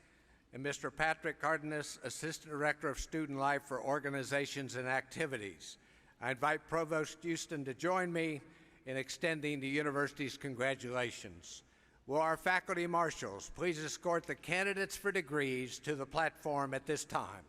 and Mr. Patrick Cardenas, Assistant Director of Student Life for Organizations and Activities. I invite Provost Houston to join me in extending the university's congratulations. Will our faculty marshals please escort the candidates for degrees to the platform at this time?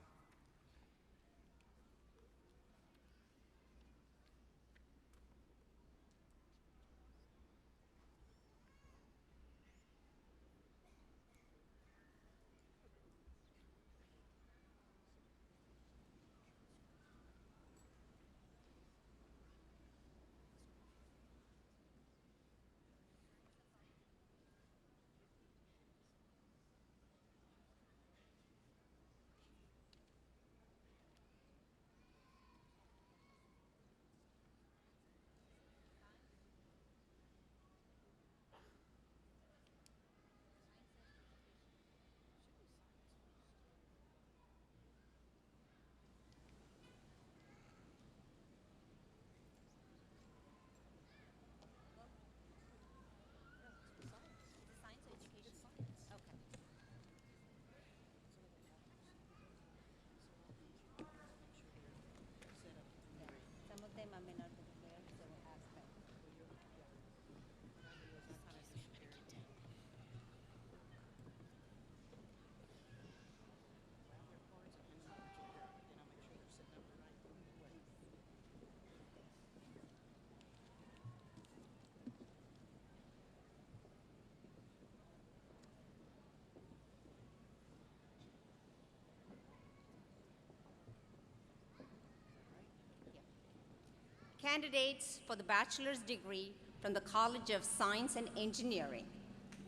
Candidates for the bachelor's degree from the College of Science and Engineering: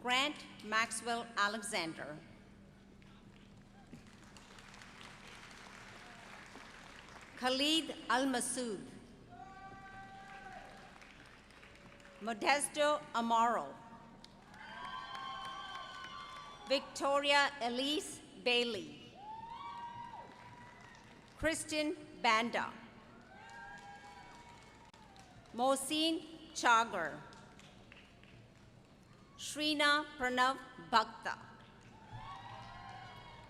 Grant Maxwell Alexander, Khalid Al-Masood, Modesto Amaro, Victoria Elise Bailey, Kristen Banda, Mohsin Chagar, Shrina Pranav Bhakta,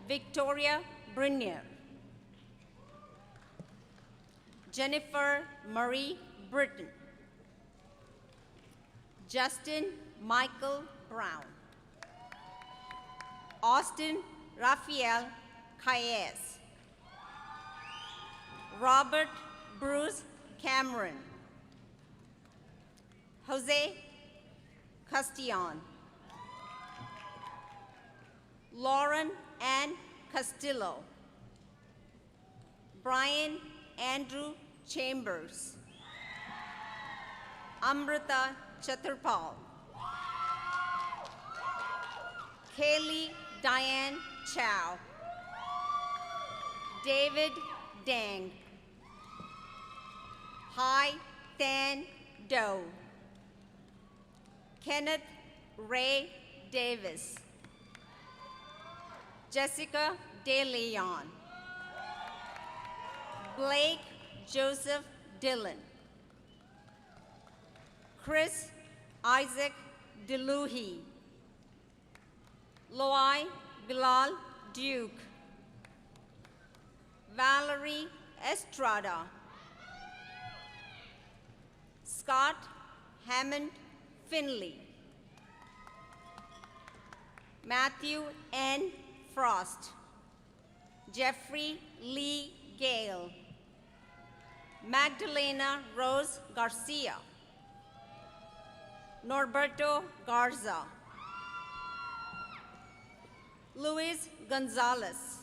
Victoria Brunier, Jennifer Marie Britton, Justin Michael Brown, Austin Raphael Caes, Robert Bruce Cameron, Jose Castillon, Lauren Ann Castillo, Brian Andrew Chambers, Amrita Chaturpal, Kaylee Diane Chow, David Dang, Hai Than Do, Kenneth Ray Davis, Jessica De Leon, Blake Joseph Dillon, Chris Isaac DeLuhi, Loai Bilal Duke, Valerie Estrada, Scott Hammond Finley, Matthew N. Frost, Jeffrey Lee Gale, Magdalena Rose Garcia, Norberto Garza, Luis Gonzalez,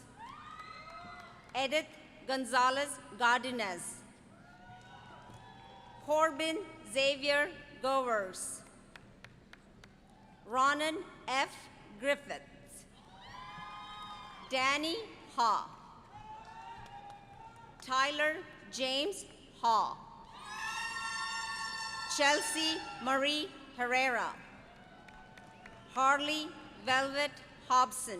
Edith Gonzalez Gardenez, Corbin Xavier Govers, Ronan F. Griffiths, Danny Ha, Tyler James Ha, Chelsea Marie Herrera, Harley Velvet Hobson,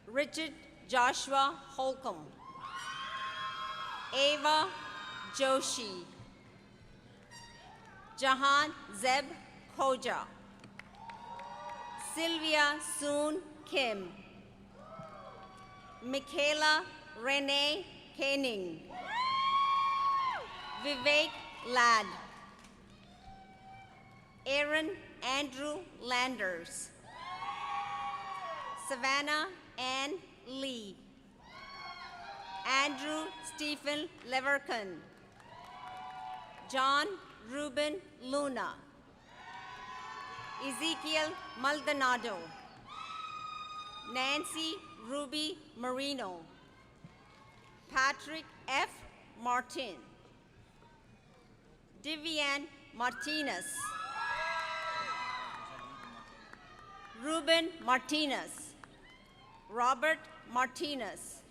Richard Joshua Holcomb, Ava Joshi, Jahan Zeb Khoja, Sylvia Soon Kim, Michaela Renee Koenig, Vivek Ladd, Aaron Andrew Landers, Savannah Ann Lee, Andrew Stephen Leverkun, John Reuben Luna, Ezekiel Maldonado, Nancy Ruby Marino, Patrick F. Martin, Divian Martinez, Reuben Martinez, Robert Martinez,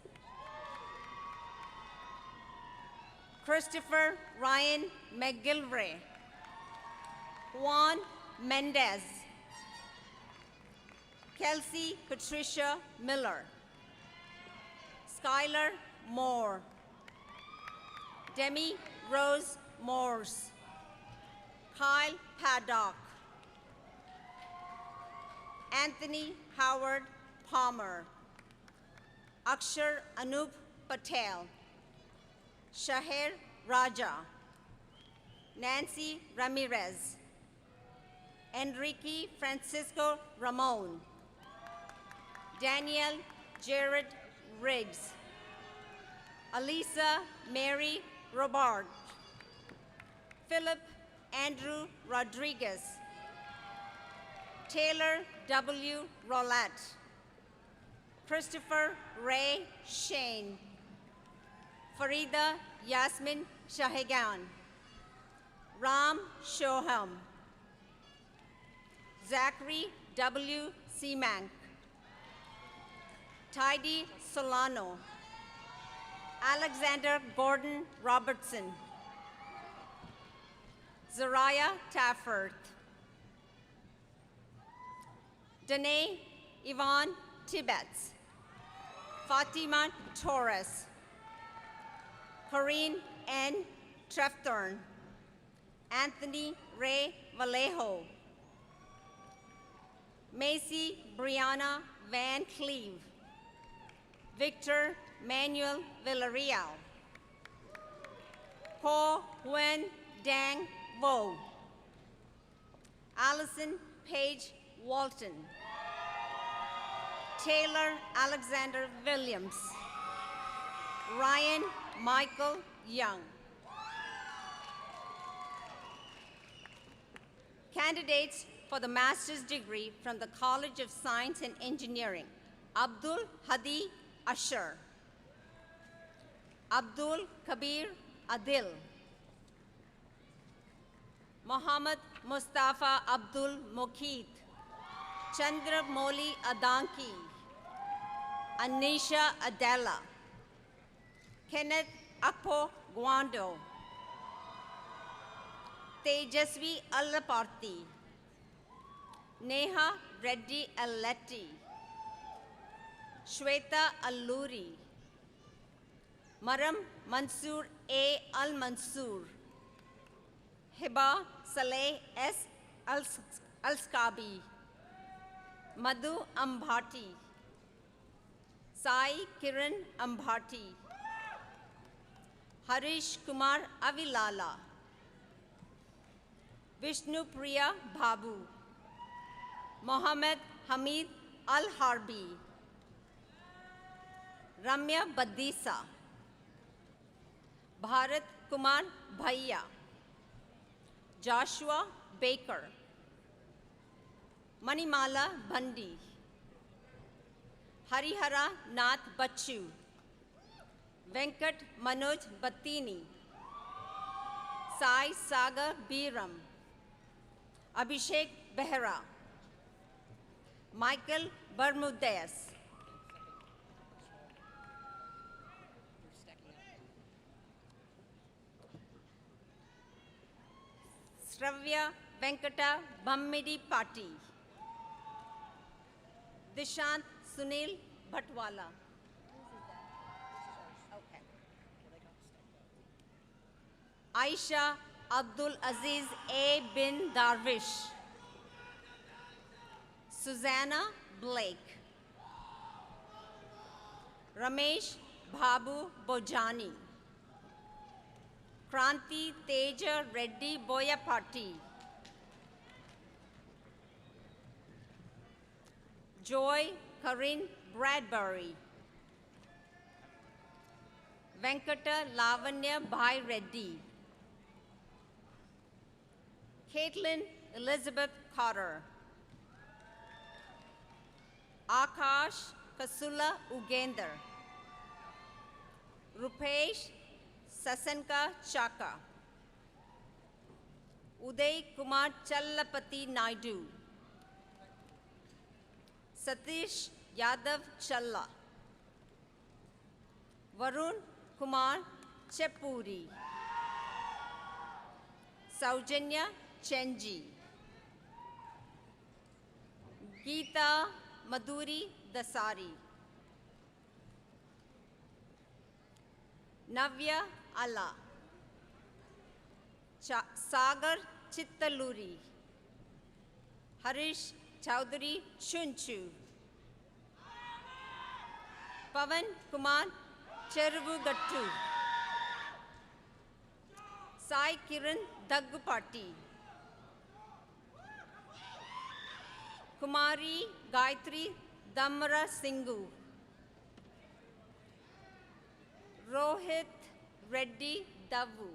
Christopher Ryan McGilvray, Juan Mendez, Kelsey Patricia Miller, Skylar Moore, Demi Rose Morse, Kyle Paddock, Anthony Howard Palmer, Akshar Anup Patel, Shahir Raja, Nancy Ramirez, Enrique Francisco Ramon, Daniel Jared Riggs, Alisa Mary Robart, Philip Andrew Rodriguez, Taylor W. Rollat, Christopher Ray Shane, Farida Yasmin Shahegan, Ram Shoham, Zachary W. Seamank, Tidy Solano, Alexander Gordon Robertson, Zariah Taffert, Danae Yvonne Tibbetts, Fatima Torres, Corinne N. Trefthorn, Anthony Ray Vallejo, Macy Brianna Van Cleve, Victor Manuel Villarreal, Ho Wen Dang Vo, Allison Page Walton, Taylor Alexander Williams, Ryan Michael Young. Candidates for the master's degree from the College of Science and Engineering: Abdul Hadi Ashar, Abdul Kabir Adil, Muhammad Mustafa Abdul Mokheed, Chandra Moli Adanki, Anisha Adela, Kenneth Akpo Gwando, Tejasvi Allaparthi, Neha Reddy Alletti, Shweta Alluri, Maram Mansoor A. Al-Mansoor, Hiba Saleh S. Al-Skabi, Madhu Ambhati, Sai Kiran Ambhati, Harish Kumar Avilala, Vishnu Priya Babu, Mohammed Hamid Al-Harbi, Ramya Badisa, Bharat Kumar Bhaiya, Joshua Baker, Manimala Bhandi, Harihara Nath Bachu, Venkat Manoj Battini, Sai Sagar Biram, Abhishek Behra, Michael Bermudez, Sravya Venkata Bammidi Pati, Dishant Sunil Bhatwala. Okay. Aisha Abdul Aziz A. bin Darvish, Susanna Blake, Ramesh Babu Bojani, Kranti Teja Reddy Boyapati, Joy Karin Bradbury, Venkata Lavanya Bhai Reddy, Caitlin Elizabeth Cotter, Akash Kasula Ugender, Rupesh Sasanka Chaka, Uday Kumar Challapati Naidu, Satish Yadav Challa, Varun Kumar Chepuri, Saujanya Chenji, Geeta Madhuri Dasari, Navya Ala, Sagar Chittaluri, Harish Chaudhary Chunchu, Pavan Kumar Cheruvugattu, Sai Kiran Daggupati, Kumari Gayatri Damra Singhu, Rohit Reddy Davu,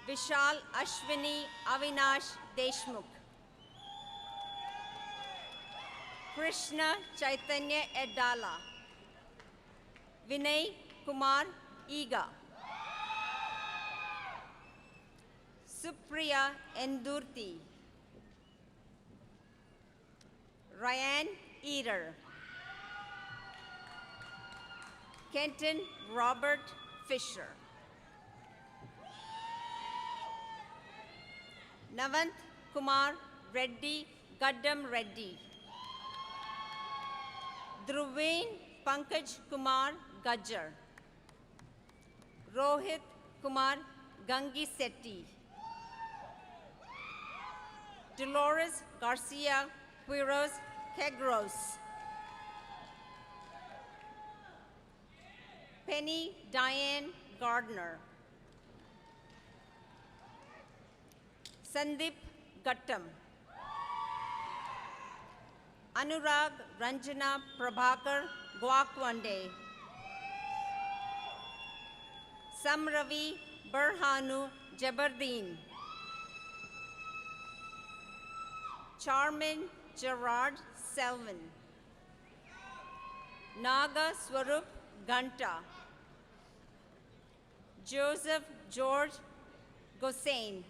Vishal Ashwini Avinash Deshmukh, Krishna Chaitanya Edala, Vinay Kumar Iga, Supriya Endurti, Ryan Eater, Kenton Robert Fisher, Navant Kumar Reddy Gaddam Reddy, Dhruvin Pankaj Kumar Gajjar, Rohit Kumar Gangi Setti, Dolores Garcia Quiroz Kegros, Penny Diane Gardner, Sandeep Gattam, Anurag Ranjana Prabhakar Guakwande, Samravi Burhanu Jabardeen, Charmin Gerard Selvin, Naga Swarup Ganta, Joseph George Gosain,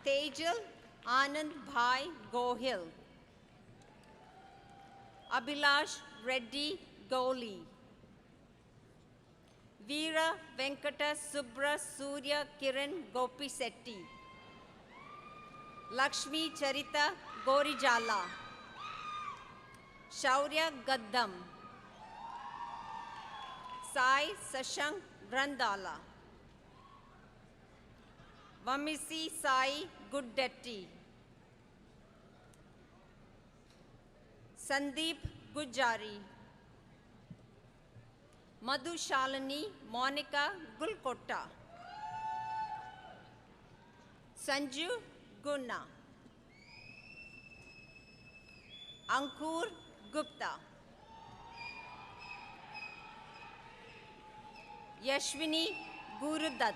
Tejal Anand Bhai Gohil, Abhilash Reddy Goli, Veera Venkata Subra Surya Kiran Gopi Setti, Lakshmi Charita Gorijala, Shaurya Gaddam, Sai Sashank Grandala, Vamisi Sai Guddetti, Sandeep Gujari, Madhu Shalini Monica Gulkotta, Sanju Gunna, Ankur Gupta, Yashwini Gurudat,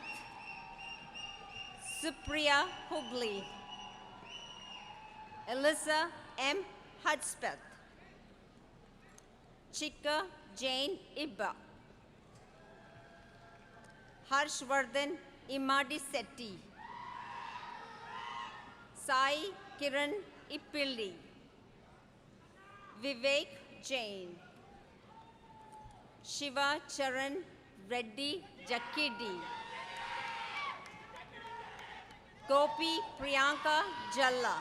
Supriya Hugli, Elisa M. Hudspeth, Chika Jane Ibba, Harshvardhan Imadi Setti, Sai Kiran Ipilli, Vivek Jain, Shiva Charan Reddy Jakidi, Gopi Priyanka Jalla,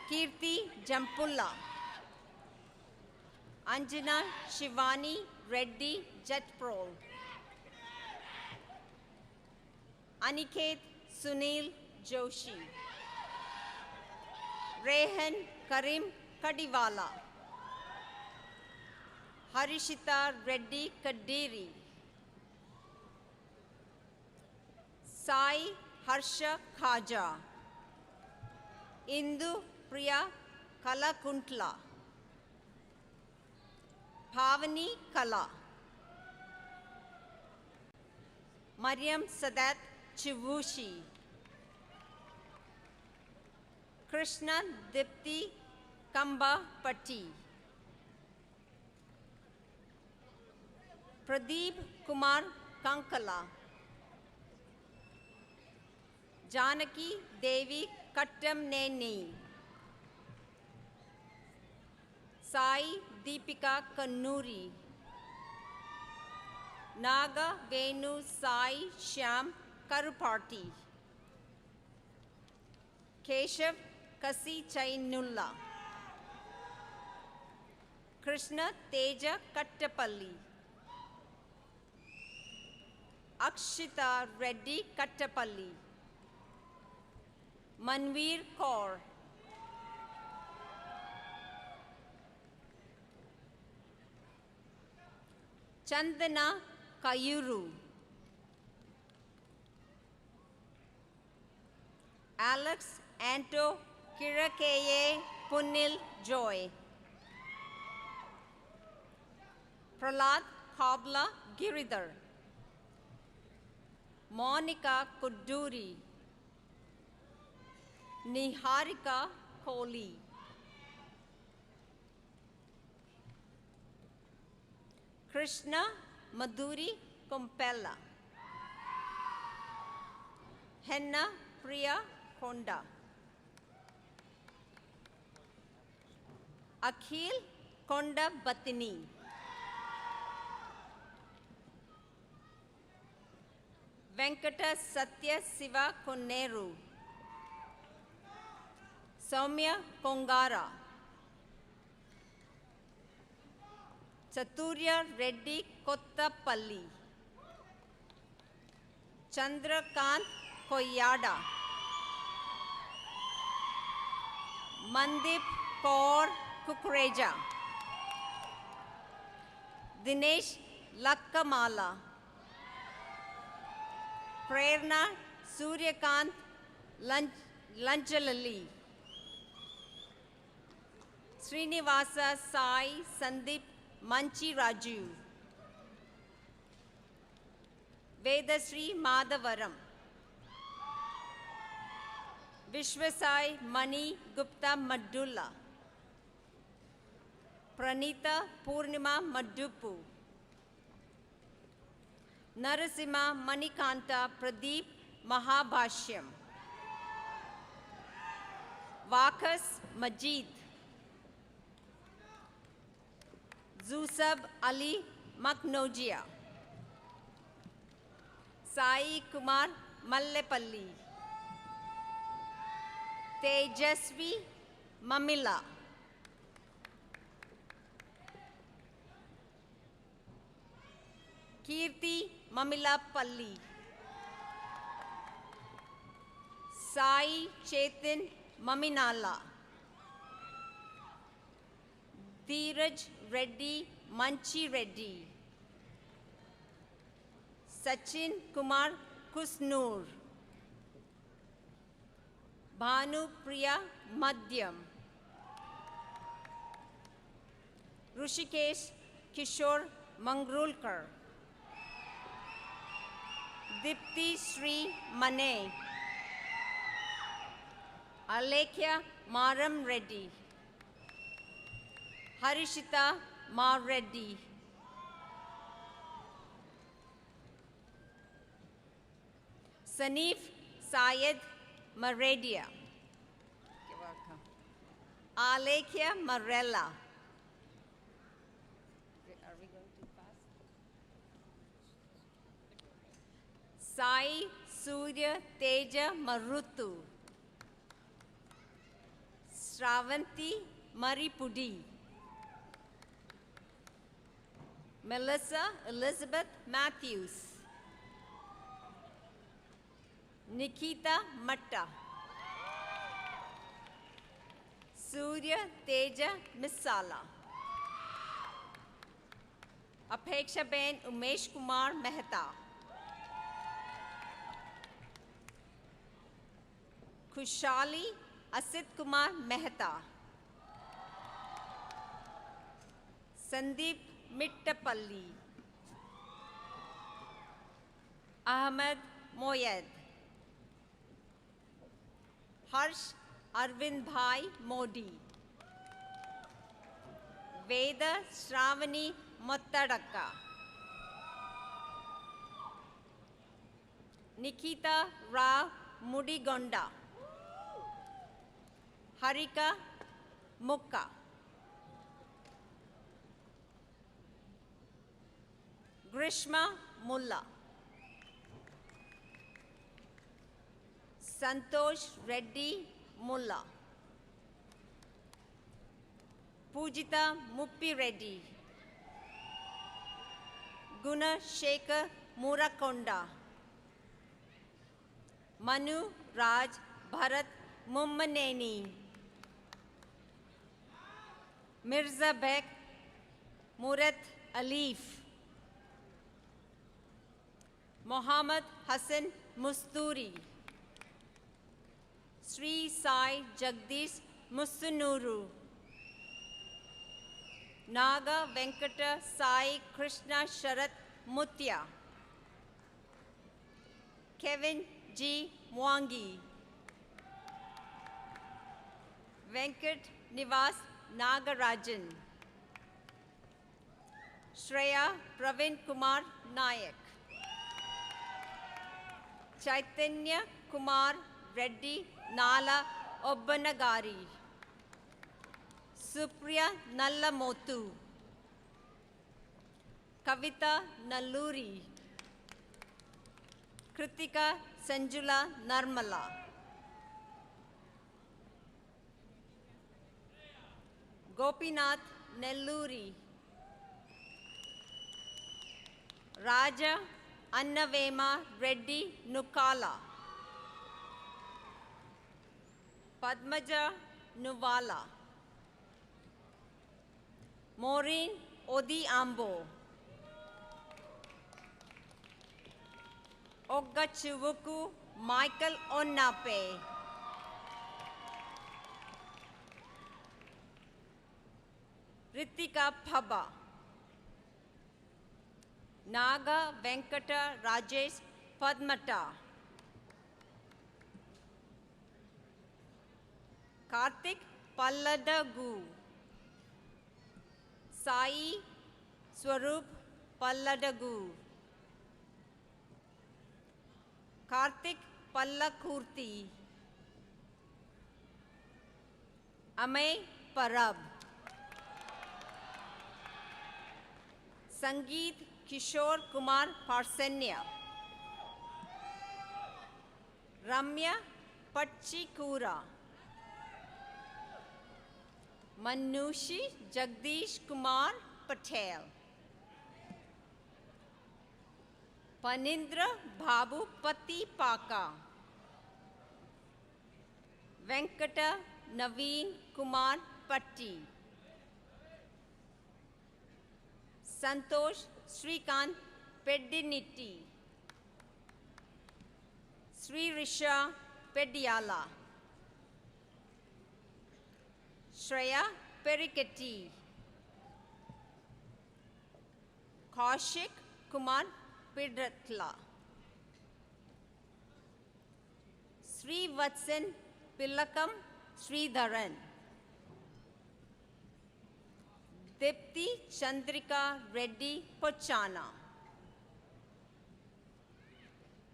Kirti Jampulla, Anjana Shivani Reddy Jetprol, Aniket Sunil Joshi, Rehan Karim Kadiwala, Harishita Reddy Kadiri, Sai Harsha Khaja, Indu Priya Kalakuntla, Bhavani Kala, Mariam Sadat Chivushi, Krishna Dipti Kamba Patti, Pradeep Kumar Kankala, Janaki Devi Kattam Neni, Sai Deepika Kannuri, Naga Venu Sai Shyam Karuparti, Keshav Kasi Chainulla, Krishna Teja Kattapalli, Akshita Reddy Kattapalli, Manveer Kaur, Chandana Kayuru, Alex Anto Kirakeye Punil Joy, Prahlad Kabla Giridhar, Monica Kuduri, Niharika Kohli, Krishna Madhuri Kompella, Henna Priya Honda, Akhil Konda Batini, Venkata Satya Siva Konneru, Soumya Kongara, Chaturya Reddy Kottapalli, Chandrakant Koyada, Mandip Kaur Kukreja, Dinesh Lakkamala, Prerna Suryakant Lanjalali, Srinivasa Sai Sandeep Manchi Raju, Vedasri Madhavaram, Vishwasai Mani Gupta Maddulla, Pranita Purnima Maddupu, Narasimha Manikanta Pradeep Mahabhashyam, Vakas Majid, Zusab Ali Maknojia, Sai Kumar Mallepalli, Tejasvi Mamila, Kirti Mamila Palli, Sai Chetan Maminala, Dheeraj Reddy Manchi Reddy, Sachin Kumar Kusnur, Bhanu Priya Madhyam, Rushikesh Kishore Mangrulkar, Dipti Sri Mane, Alekhya Maram Reddy, Harishita Mar Reddy, Sanif Syed Maredia, you're welcome. Alekhya Marella. Are we going too fast? Sai Surya Teja Marutu, Shravanti Maripudi, Melissa Elizabeth Matthews, Nikita Matta, Surya Teja Misala, Apeksha Ben Umesh Kumar Mehta, Kushali Asit Kumar Mehta, Sandeep Mittapalli, Ahmed Moyed, Harsh Arvind Bhai Modi, Veda Shravani Mottadakka, Nikita Rao Mudigonda, Harika Mukka, Grishma Mulla, Santosh Reddy Mulla, Pujita Muppi Reddy, Guna Shekhar Murakonda, Manu Raj Bharat Mummaneni, Mirza Bek Murat Alif, Mohammad Hassan Musturi, Sri Sai Jagdish Musunuru, Naga Venkata Sai Krishna Sharat Mutya, Kevin G. Mwangi, Venkat Nivas Nagarajan, Shreya Pravin Kumar Nayak, Chaitanya Kumar Reddy Nala Obbanagari, Supriya Nallamotu, Kavita Nalluri, Kritika Sanjula Narmala, Gopinath Nelluri, Raja Annavema Reddy Nukala, Padmaja Nuvala, Maureen Odi Ambo, Ogachuvuku Michael Onape, Ritika Phaba, Naga Venkata Rajesh Padmata, Karthik Palladagu, Sai Swarup Palladagu, Karthik Pallakurti, Amay Parab, Sangeet Kishore Kumar Parsenya, Ramya Pachikura, Manushi Jagdish Kumar Patel, Panindra Babu Pati Paka, Venkata Naveen Kumar Patti, Santosh Srikant Pediniti, Sri Risha Pediala, Shreya Periketi, Kaushik Kumar Pidratla, Sri Vatsan Pillakam Sridharan. Dipti Chandrika Reddy Pochana.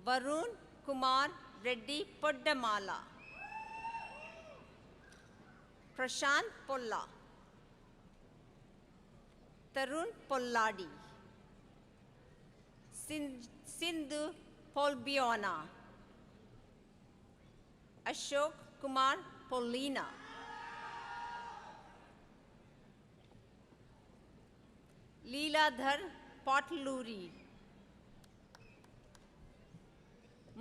Varun Kumar Reddy Poddamala. Prashant Polla. Tarun Polladi. Sindhu Polbiona. Ashok Kumar Polina. Leeladhar Patluri.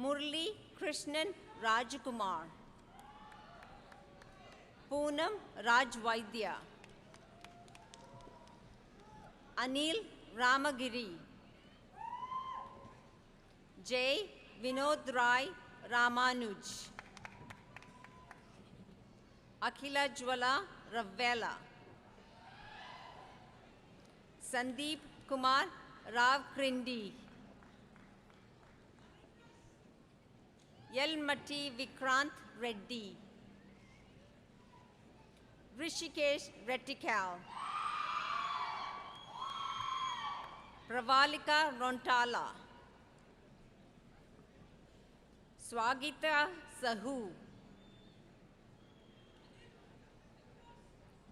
Murli Krishnan Rajkumar. Poonam Rajvaidya. Anil Ramagiri. J. Vinod Rai Ramanuj. Akhila Jwala Ravela. Sandeep Kumar Rav Krindi. Yelmati Vikrant Reddy. Rishikesh Retikal. Pravalika Rontala. Swagita Sahu.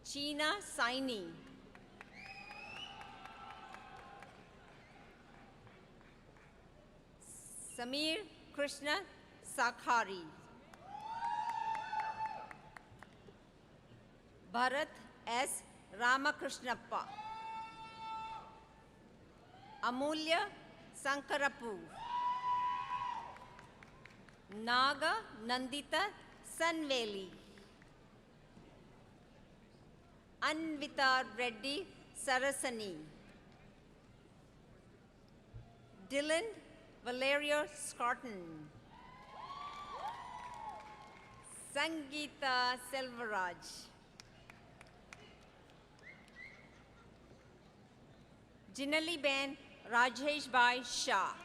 Cheena Saini. Samir Krishna Sakhari. Bharat S. Ramakrishnappa. Amulya Sankarapu. Naga Nandita Sanveli. Anvita Reddy Sarasani. Dylan Valerio Scarton. Sangeeta Selvaraj. Jinali Ben Rajesh Bhai Shah.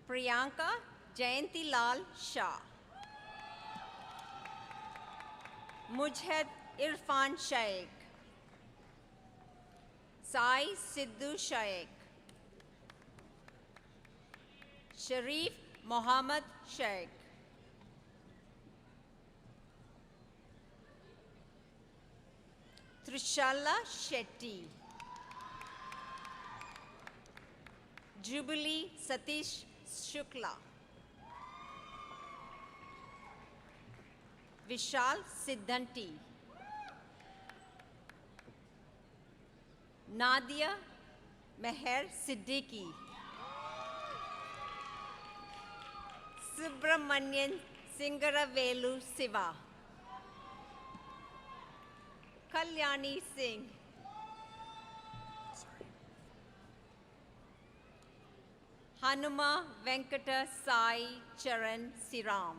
Priyanka Jayanti Lal Shah. Mujhed Irfan Shaikh. Sai Sidhu Shaikh. Sharif Mohammed Shaikh. Trishala Shetty. Jubilee Satish Shukla. Vishal Siddhanti. Nadia Meher Siddiqui. Subramanian Singaravelu Siva. Kalyani Singh. Hanuma Venkata Sai Charan Siram.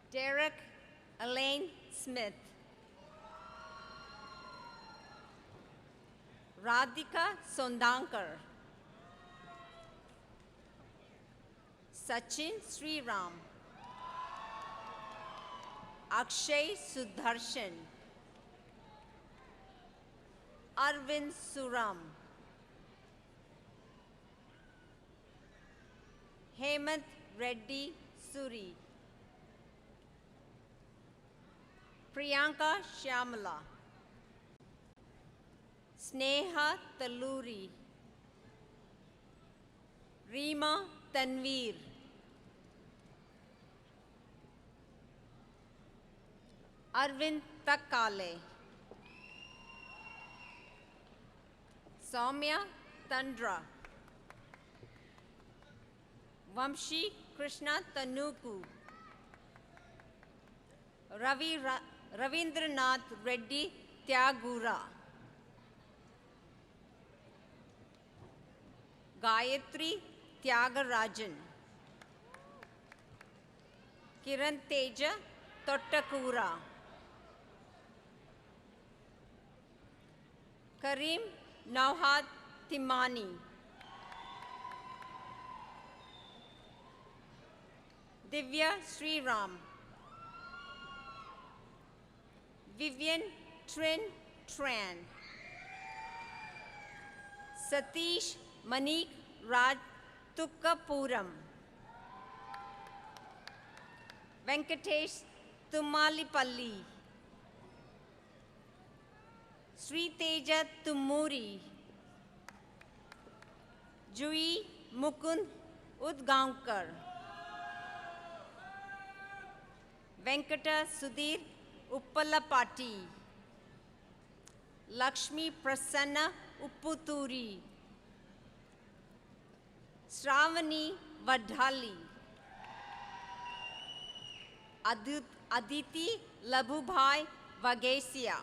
Derek Elaine Smith. Radhika Sondankar. Sachin Sriram. Akshay Sudarshan. Arvind Suram. Hemant Reddy Suri. Priyanka Shyamala. Sneha Taluri. Reema Tanveer. Arvind Takkale. Soumya Tandra. Vamshi Krishna Tanuku. Ravindranath Reddy Tyagura. Gayatri Tyagarajan. Kiran Teja Tottakura. Kareem Nauhad Timani. Divya Sriram. Vivian Trin Tran. Satish Manik Raj Tukkapuram. Venkatesh Tumalipalli. Sri Teja Tumuri. Jui Mukund Udgaonkar. Venkata Sudhir Uppalapati. Lakshmi Prasanna Upputuri. Shravani Vadhali. Aditi Labhubhai Vagesia.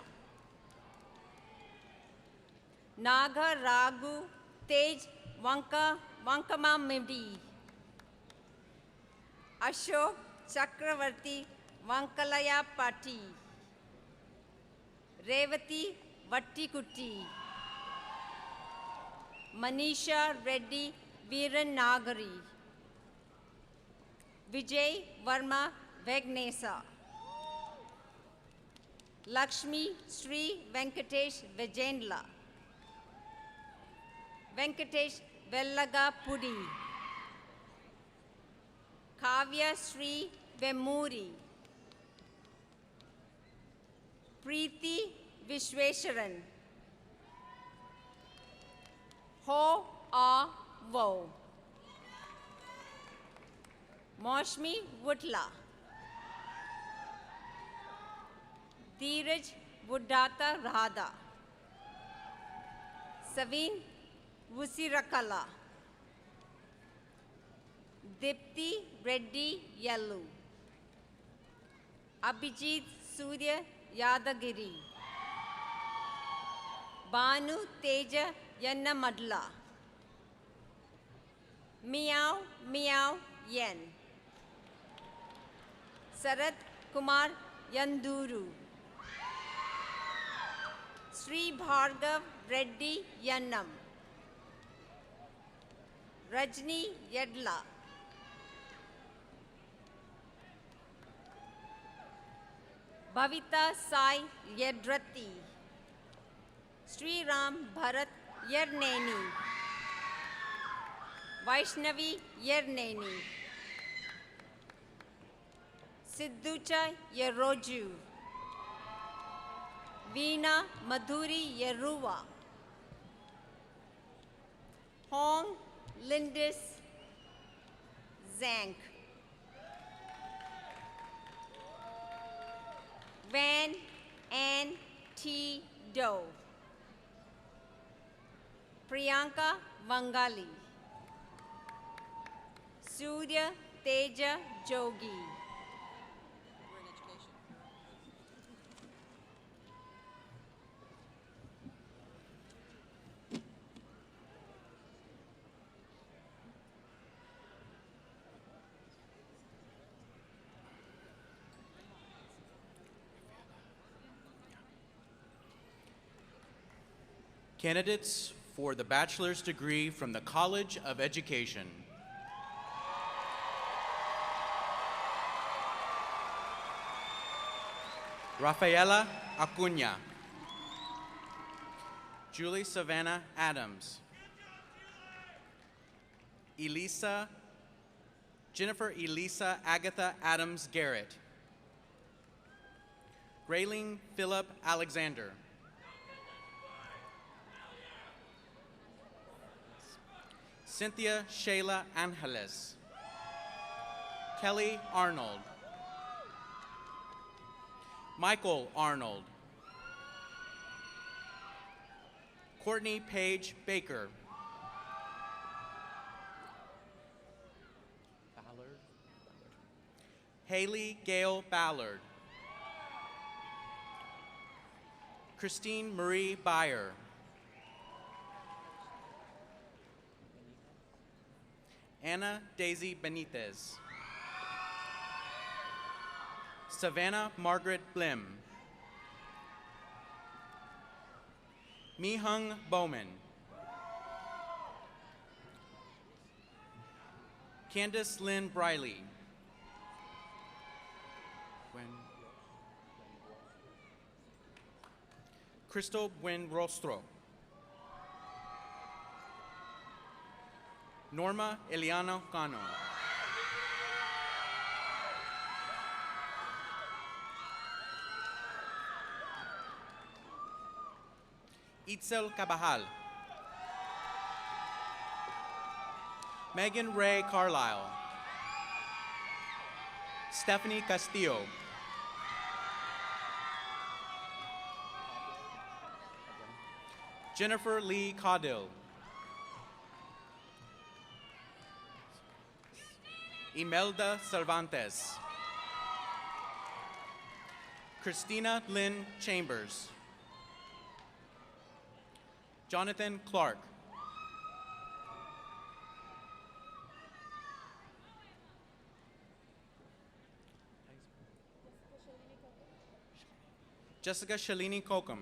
Naga Raghu Tej Vankama Midi. Ashok Chakravarti Vankalaya Pati. Revati Vattikutti. Manisha Reddy Veeran Nagari. Vijay Varma Vegnesa. Lakshmi Sri Venkatesh Vijendla. Venkatesh Vellaga Pudi. Kavya Sri Vemuri. Preeti Vishwesharan. Ho A Vo. Moshmi Wutla. Dheeraj Buddhata Radha. Saveen Vusirakala. Dipti Reddy Yellu. Abhijit Surya Yadagiri. Banu Teja Yannamadla. Meow Meow Yen. Sarat Kumar Yanduru. Sri Bhargav Reddy Yannam. Rajni Yedla. Bhavita Sai Yedrati. Sri Ram Bharat Yerneni. Vaishnavi Yerneni. Siddhucha Yeroju. Veena Madhuri Yeruva. Hong Lindis Zank. Van An T. Doe. Priyanka Vangali. Surya Teja Jogi. Candidates for the bachelor's degree from the College of Education. Rafaela Acuna. Julie Savannah Adams. Jennifer Elisa Agatha Adams Garrett. Grayling Philip Alexander. Cynthia Shayla Angeles. Kelly Arnold. Michael Arnold. Courtney Paige Baker. Haley Gail Ballard. Christine Marie Byer. Anna Daisy Benitez. Savannah Margaret Blim. Mihung Bowman. Candace Lynn Briley. Crystal Buenrostro. Norma Eliana Cano. Itzel Cabajal. Megan Ray Carlisle. Stephanie Castillo. Jennifer Lee Caudill. Imelda Cervantes. Christina Lynn Chambers. Jonathan Clark. Jessica Shalini Kokum.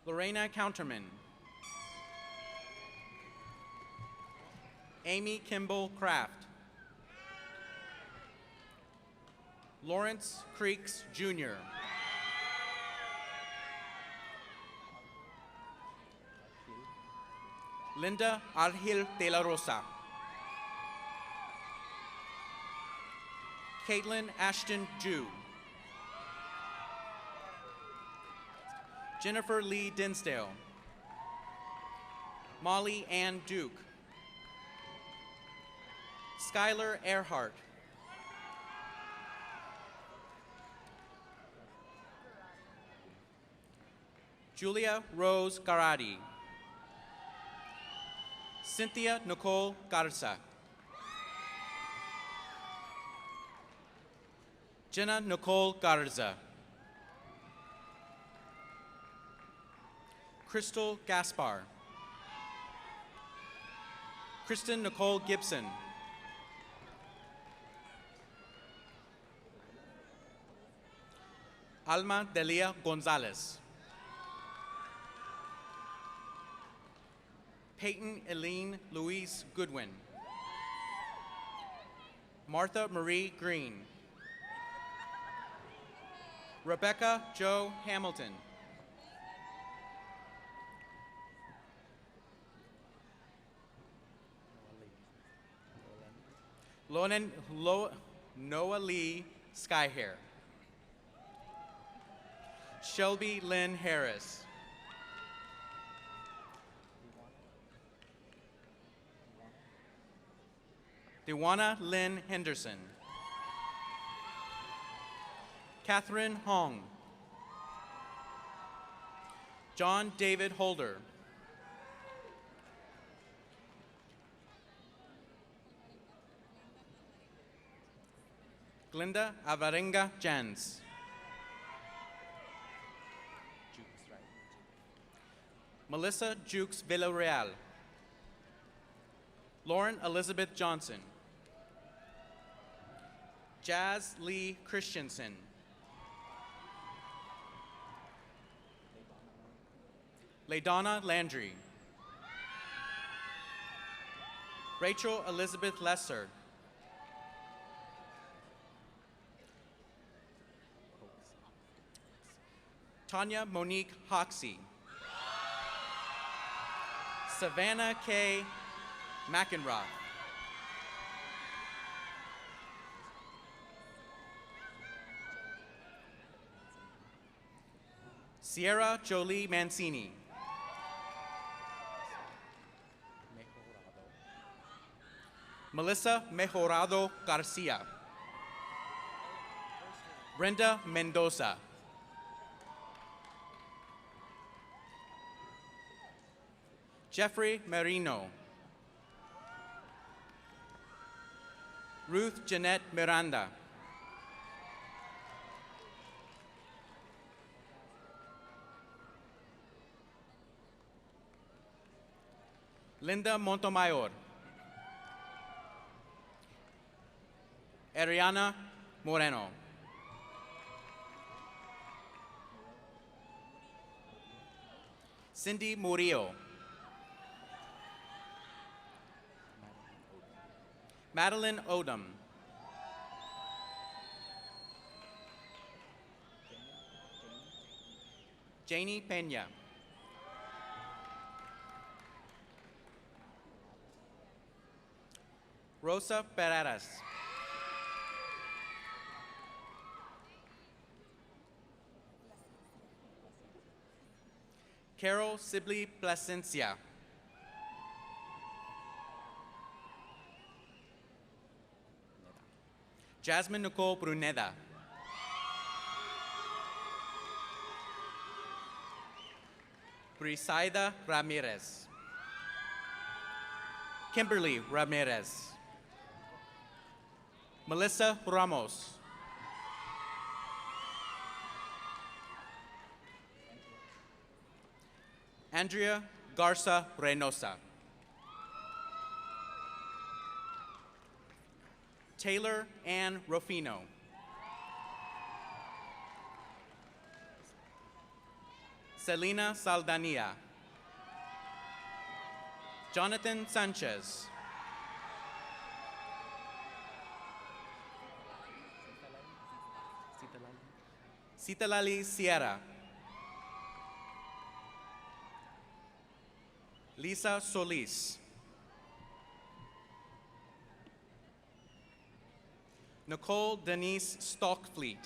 Lorena Counterman. Amy Kimball Kraft. Lawrence Creeks Jr. Linda Argil de la Rosa. Caitlin Ashton Jew. Jennifer Lee Dinsdale. Molly Ann Duke. Skylar Earhart. Julia Rose Garadi. Cynthia Nicole Garza. Jenna Nicole Garza. Crystal Gaspar. Kristen Nicole Gibson. Alma Delia Gonzalez. Peyton Eileen Louise Goodwin. Martha Marie Green. Rebecca Jo Hamilton. Noah Lee Skyhair. Shelby Lynn Harris. Dewana Lynn Henderson. Catherine Hong. John David Holder. Glinda Avarenga Jans. Melissa Jukes Villarreal. Lauren Elizabeth Johnson. Jazz Lee Christensen. LaDonna Landry. Rachel Elizabeth Lesser. Tanya Monique Hoxie. Savannah K. McEnroe. Sierra Jolie Mancini. Melissa Mejorado Garcia. Brenda Mendoza. Jeffrey Marino. Ruth Jeanette Miranda. Linda Montemayor. Ariana Moreno. Cindy Murillo. Madeline Odom. Janie Pena. Rosa Pereras. Carol Sibley Plasencia. Jasmine Nicole Bruneda. Brisaida Ramirez. Kimberly Ramirez. Melissa Ramos. Andrea Garza Reynosa. Taylor Ann Rufino. Selena Saldania. Jonathan Sanchez. Citalali Sierra. Lisa Solis. Nicole Denise Stockfleet.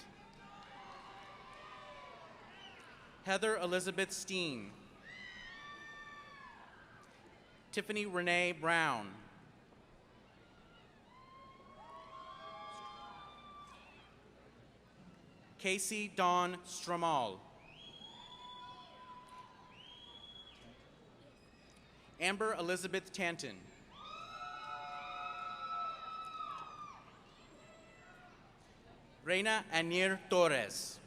Heather Elizabeth Steen. Tiffany Renee Brown. Casey Dawn Stramal. Amber Elizabeth Tanton. Reina Anir Torres.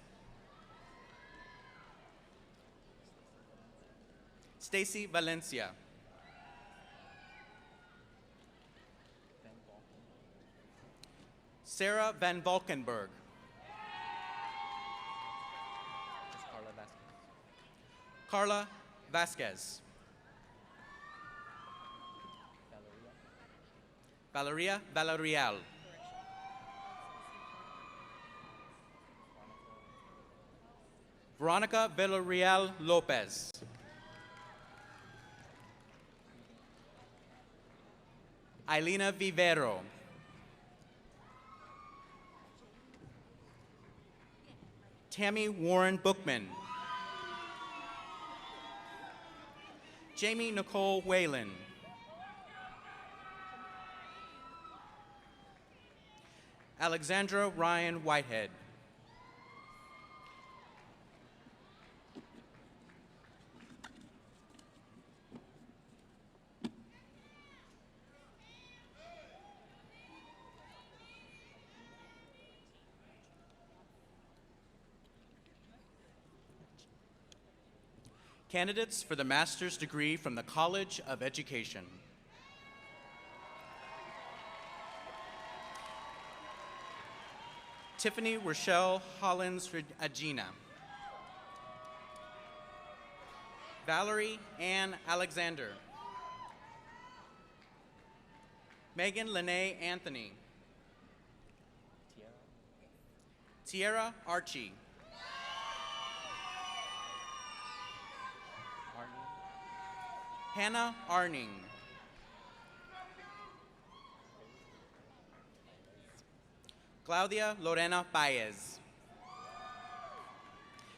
Stacy Valencia. Sarah Van Valkenburg. Carla Vasquez. Valeria Valerial. Veronica Villarreal Lopez. Ailina Vivero. Tammy Warren Bookman. Jamie Nicole Whalen. Alexandra Ryan Whitehead. Candidates for the master's degree from the College of Education. Tiffany Rochelle Hollins Agina. Valerie Ann Alexander. Megan Lene Anthony. Tierra Archie. Hannah Arning. Claudia Lorena Baez.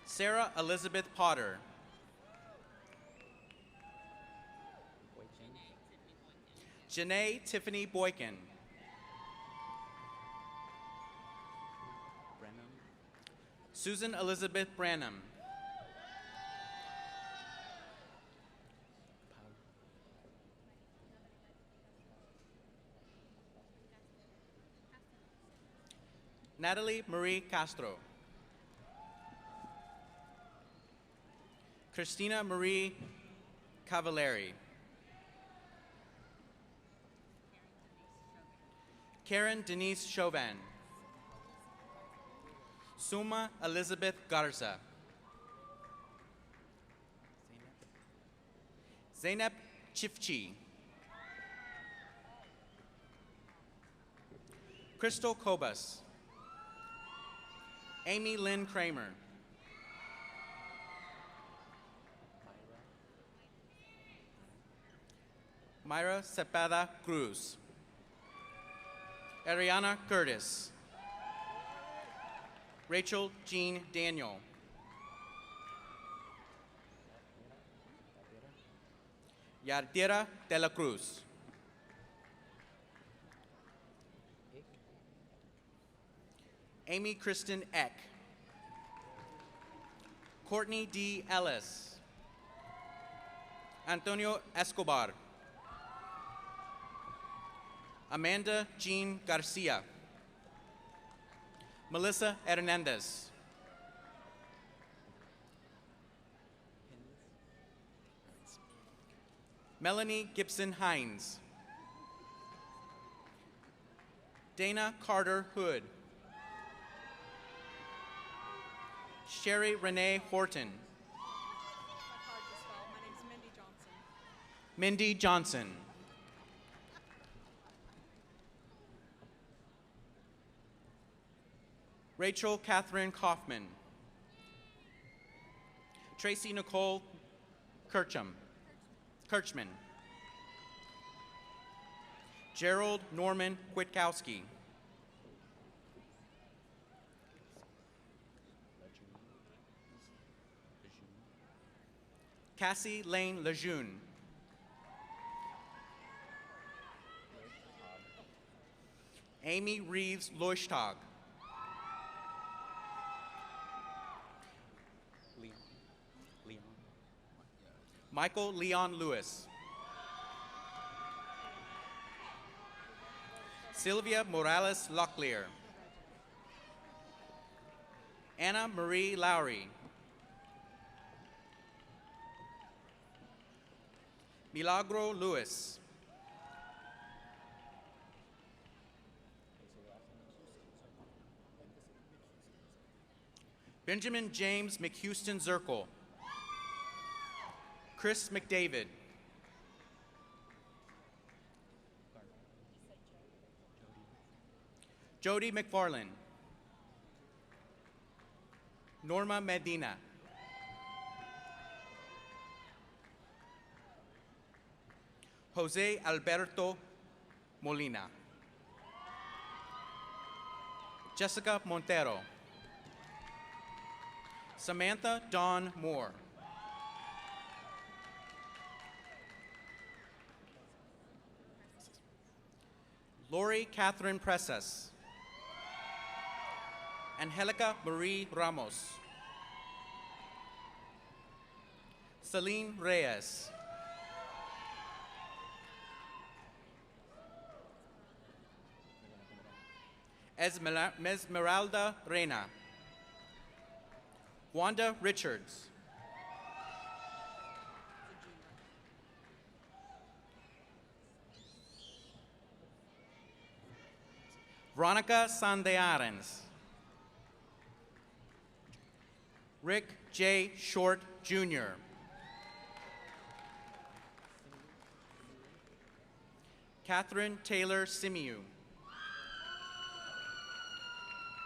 Sarah Elizabeth Potter. Janae Tiffany Boykin. Susan Elizabeth Branham. Natalie Marie Castro. Christina Marie Cavallari. Karen Denise Chauvin. Suma Elizabeth Garza. Zainab Chifchi. Crystal Kobus. Amy Lynn Kramer. Myra Cepeda Cruz. Ariana Curtis. Rachel Jean Daniel. Yardira de la Cruz. Amy Kristen Eck. Courtney D. Ellis. Antonio Escobar. Amanda Jean Garcia. Melissa Hernandez. Melanie Gibson Hines. Dana Carter Hood. Sherry Renee Horton. My name's Mindy Johnson. Mindy Johnson. Rachel Catherine Kaufman. Tracy Nicole Kirchman. Gerald Norman Kwiatkowski. Cassie Lane Lejeune. Amy Reeves Leuchtag. Michael Leon Lewis. Sylvia Morales Locklear. Anna Marie Lowry. Milagro Lewis. Benjamin James McHouston Zirkle. Chris McDavid. Jody McFarland. Norma Medina. Jose Alberto Molina. Jessica Montero. Samantha Dawn Moore. Lori Catherine Presas. Angelica Marie Ramos. Celine Reyes. Esmeralda Reina. Wanda Richards. Veronica Sandearens. Rick J. Short, Jr. Catherine Taylor Simiu.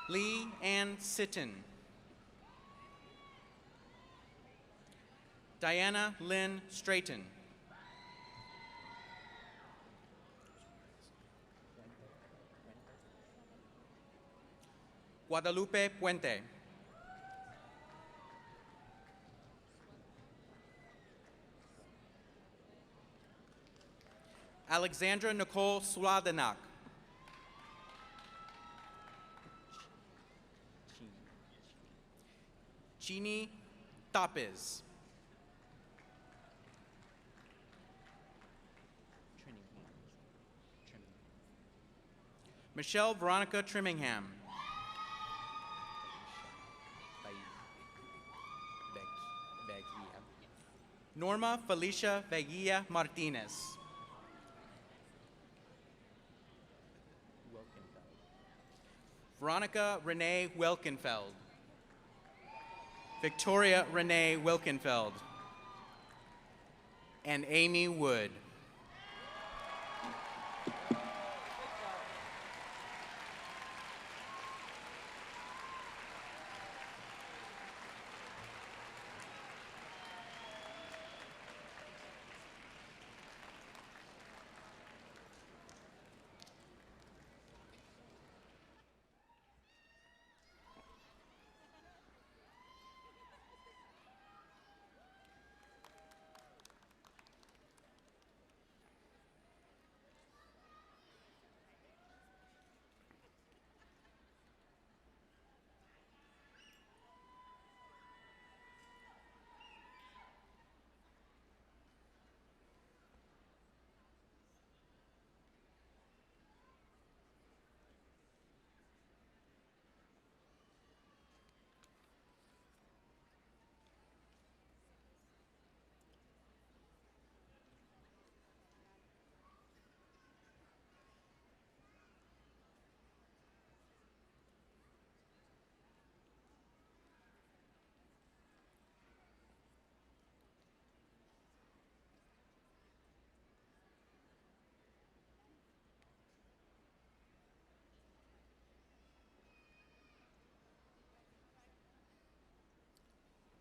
Lee Ann Sitton. Diana Lynn Straighton. Guadalupe Puente. Alexandra Nicole Suladenak. Jeannie Tapiz. Michelle Veronica Trimmingham. Norma Felicia Veguilla Martinez. Veronica Renee Wilkenfeld. Victoria Renee Wilkenfeld. And Amy Wood.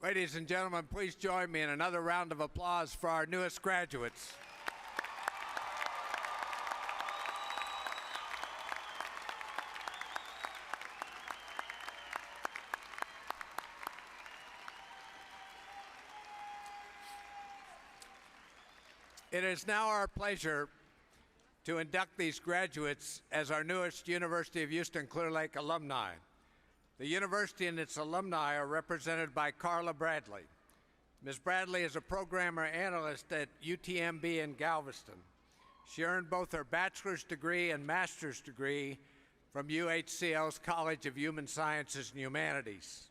Ladies and gentlemen, please join me in another round of applause for our newest graduates. It is now our pleasure to induct these graduates as our newest University of Houston Clear Lake alumni. The university and its alumni are represented by Karla Bradley. Ms. Bradley is a programmer analyst at UTMB in Galveston. She earned both her bachelor's degree and master's degree from UHCL's College of Human Sciences and Humanities.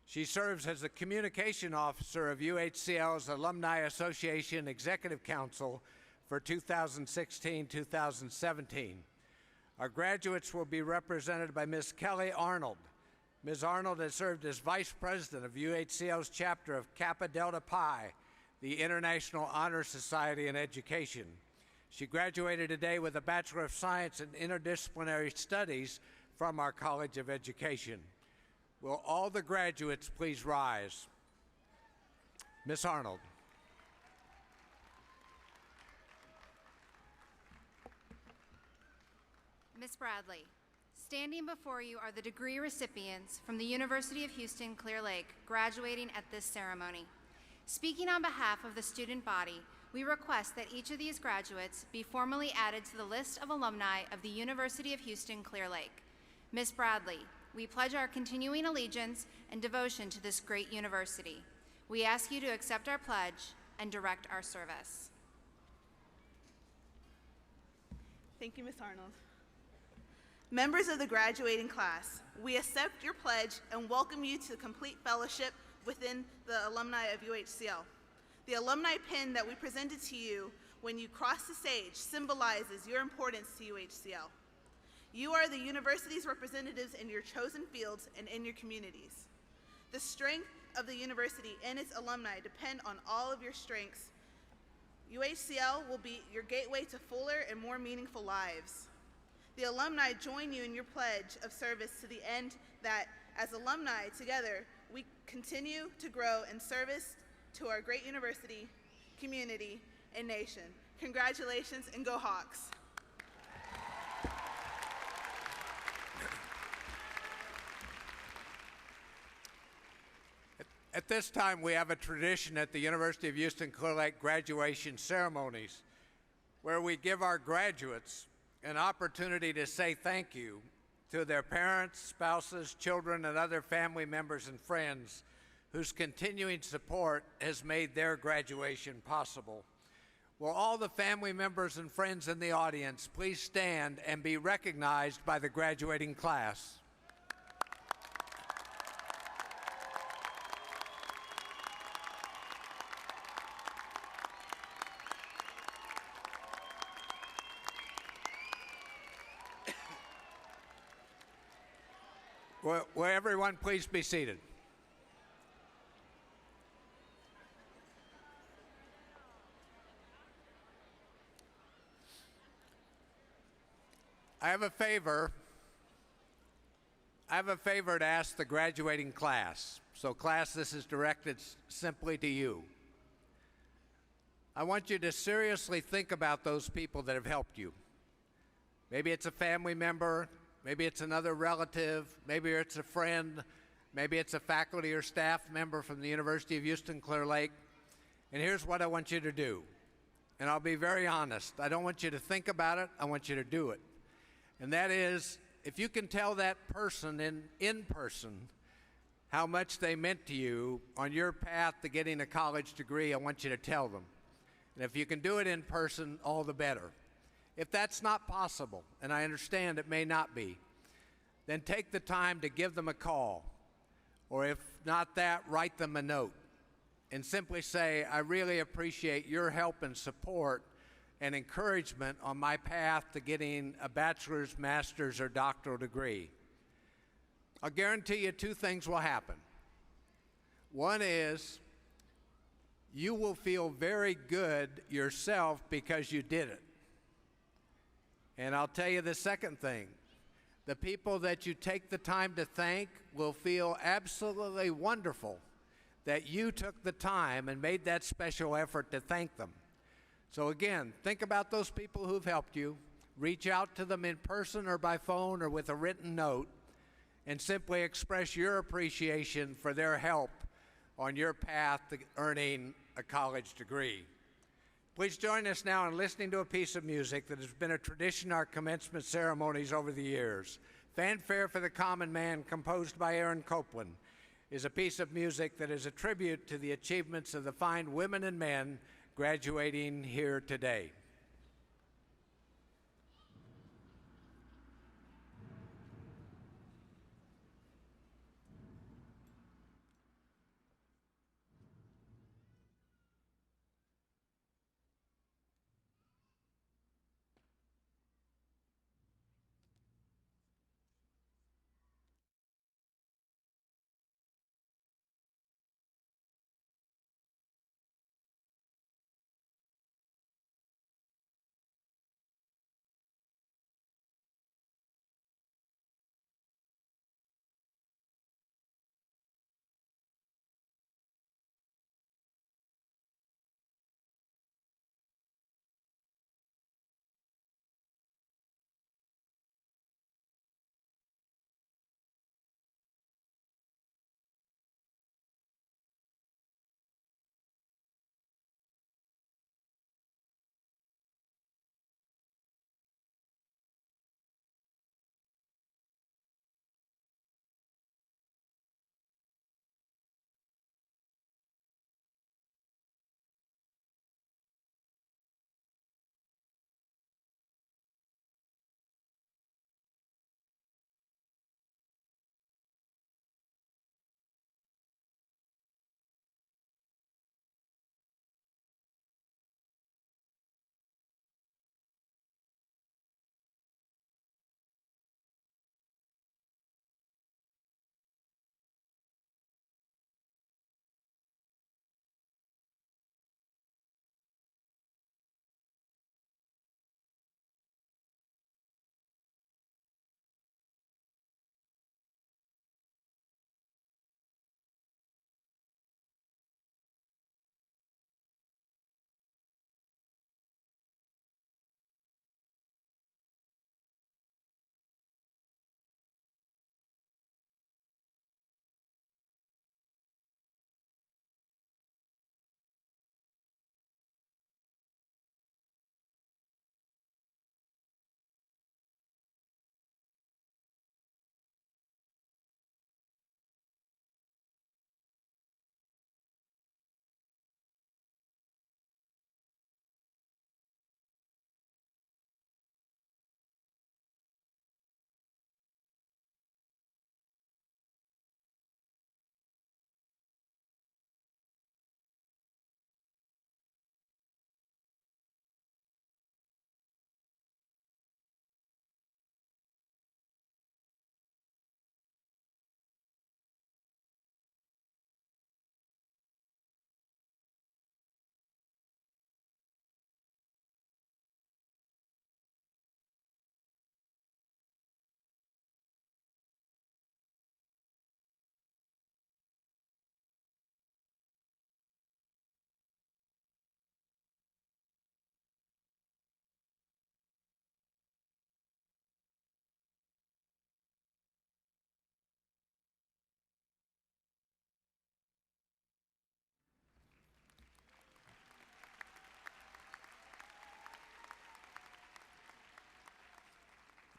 She serves as the communication officer of UHCL's Alumni Association Executive Council for 2016-2017. Our graduates will be represented by Ms. Kelly Arnold. Ms. Arnold has served as Vice President of UHCL's chapter of Kappa Delta Pi, the International Honor Society in Education. She graduated today with a Bachelor of Science in Interdisciplinary Studies from our College of Education. Will all the graduates please rise? Ms. Arnold. Ms. Bradley, standing before you are the degree recipients from the University of Houston Clear Lake graduating at this ceremony. Speaking on behalf of the student body, we request that each of these graduates be formally added to the list of alumni of the University of Houston Clear Lake. Ms. Bradley, we pledge our continuing allegiance and devotion to this great university. We ask you to accept our pledge and direct our service. Thank you, Ms. Arnold. Members of the graduating class, we accept your pledge and welcome you to complete fellowship within the alumni of UHCL. The alumni pin that we presented to you when you crossed the stage symbolizes your importance to UHCL. You are the university's representatives in your chosen fields and in your communities. The strength of the university and its alumni depend on all of your strengths. UHCL will be your gateway to fuller and more meaningful lives. The alumni join you in your pledge of service to the end that, as alumni together, we continue to grow in service to our great university, community, and nation. Congratulations and go Hawks. At this time, we have a tradition at the University of Houston Clear Lake graduation ceremonies where we give our graduates an opportunity to say thank you to their parents, spouses, children, and other family members and friends whose continuing support has made their graduation possible. Will all the family members and friends in the audience please stand and be recognized by the graduating class? Will everyone please be seated? I have a favor to ask the graduating class. So class, this is directed simply to you. I want you to seriously think about those people that have helped you. Maybe it's a family member, maybe it's another relative, maybe it's a friend, maybe it's a faculty or staff member from the University of Houston Clear Lake. And here's what I want you to do. And I'll be very honest. I don't want you to think about it, I want you to do it. And that is, if you can tell that person in person how much they meant to you on your path to getting a college degree, I want you to tell them. And if you can do it in person, all the better. If that's not possible, and I understand it may not be, then take the time to give them a call. Or if not that, write them a note and simply say, I really appreciate your help and support and encouragement on my path to getting a bachelor's, master's, or doctoral degree. I'll guarantee you two things will happen. One is you will feel very good yourself because you did it. And I'll tell you the second thing. The people that you take the time to thank will feel absolutely wonderful that you took the time and made that special effort to thank them. So again, think about those people who've helped you. Reach out to them in person or by phone or with a written note, and simply express your appreciation for their help on your path to earning a college degree. Please join us now in listening to a piece of music that has been a tradition in our commencement ceremonies over the years. Fanfare for the Common Man, composed by Aaron Copland, is a piece of music that is a tribute to the achievements of the fine women and men graduating here today.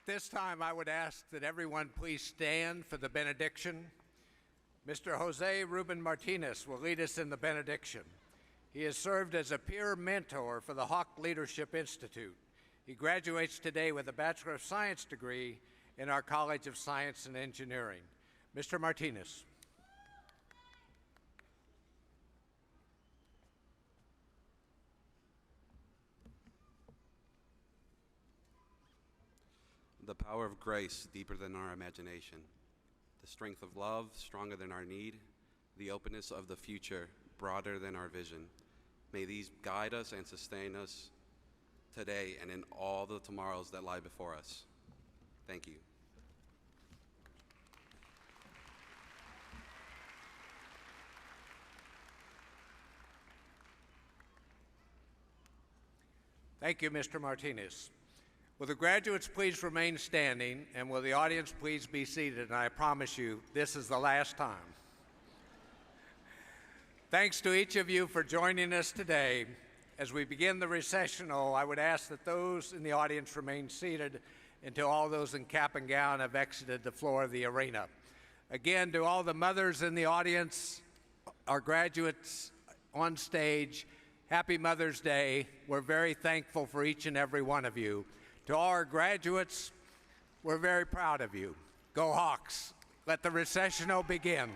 This time I would ask that everyone please stand for the benediction. Mr. Jose Reuben Martinez will lead us in the benediction. He has served as a peer mentor for the Hawk Leadership Institute. He graduates today with a Bachelor of Science degree in our College of Science and Engineering. Mr. Martinez. The power of grace deeper than our imagination, the strength of love stronger than our need, the openness of the future broader than our vision. May these guide us and sustain us today and in all the tomorrows that lie before us. Thank you. Thank you, Mr. Martinez. Will the graduates please remain standing, and will the audience please be seated? And I promise you, this is the last time. Thanks to each of you for joining us today. As we begin the recessional, I would ask that those in the audience remain seated until all those in cap and gown have exited the floor of the arena. Again, to all the mothers in the audience, our graduates on stage, happy Mother's Day. We're very thankful for each and every one of you. To all our graduates, we're very proud of you. Go Hawks. Let the recessional begin.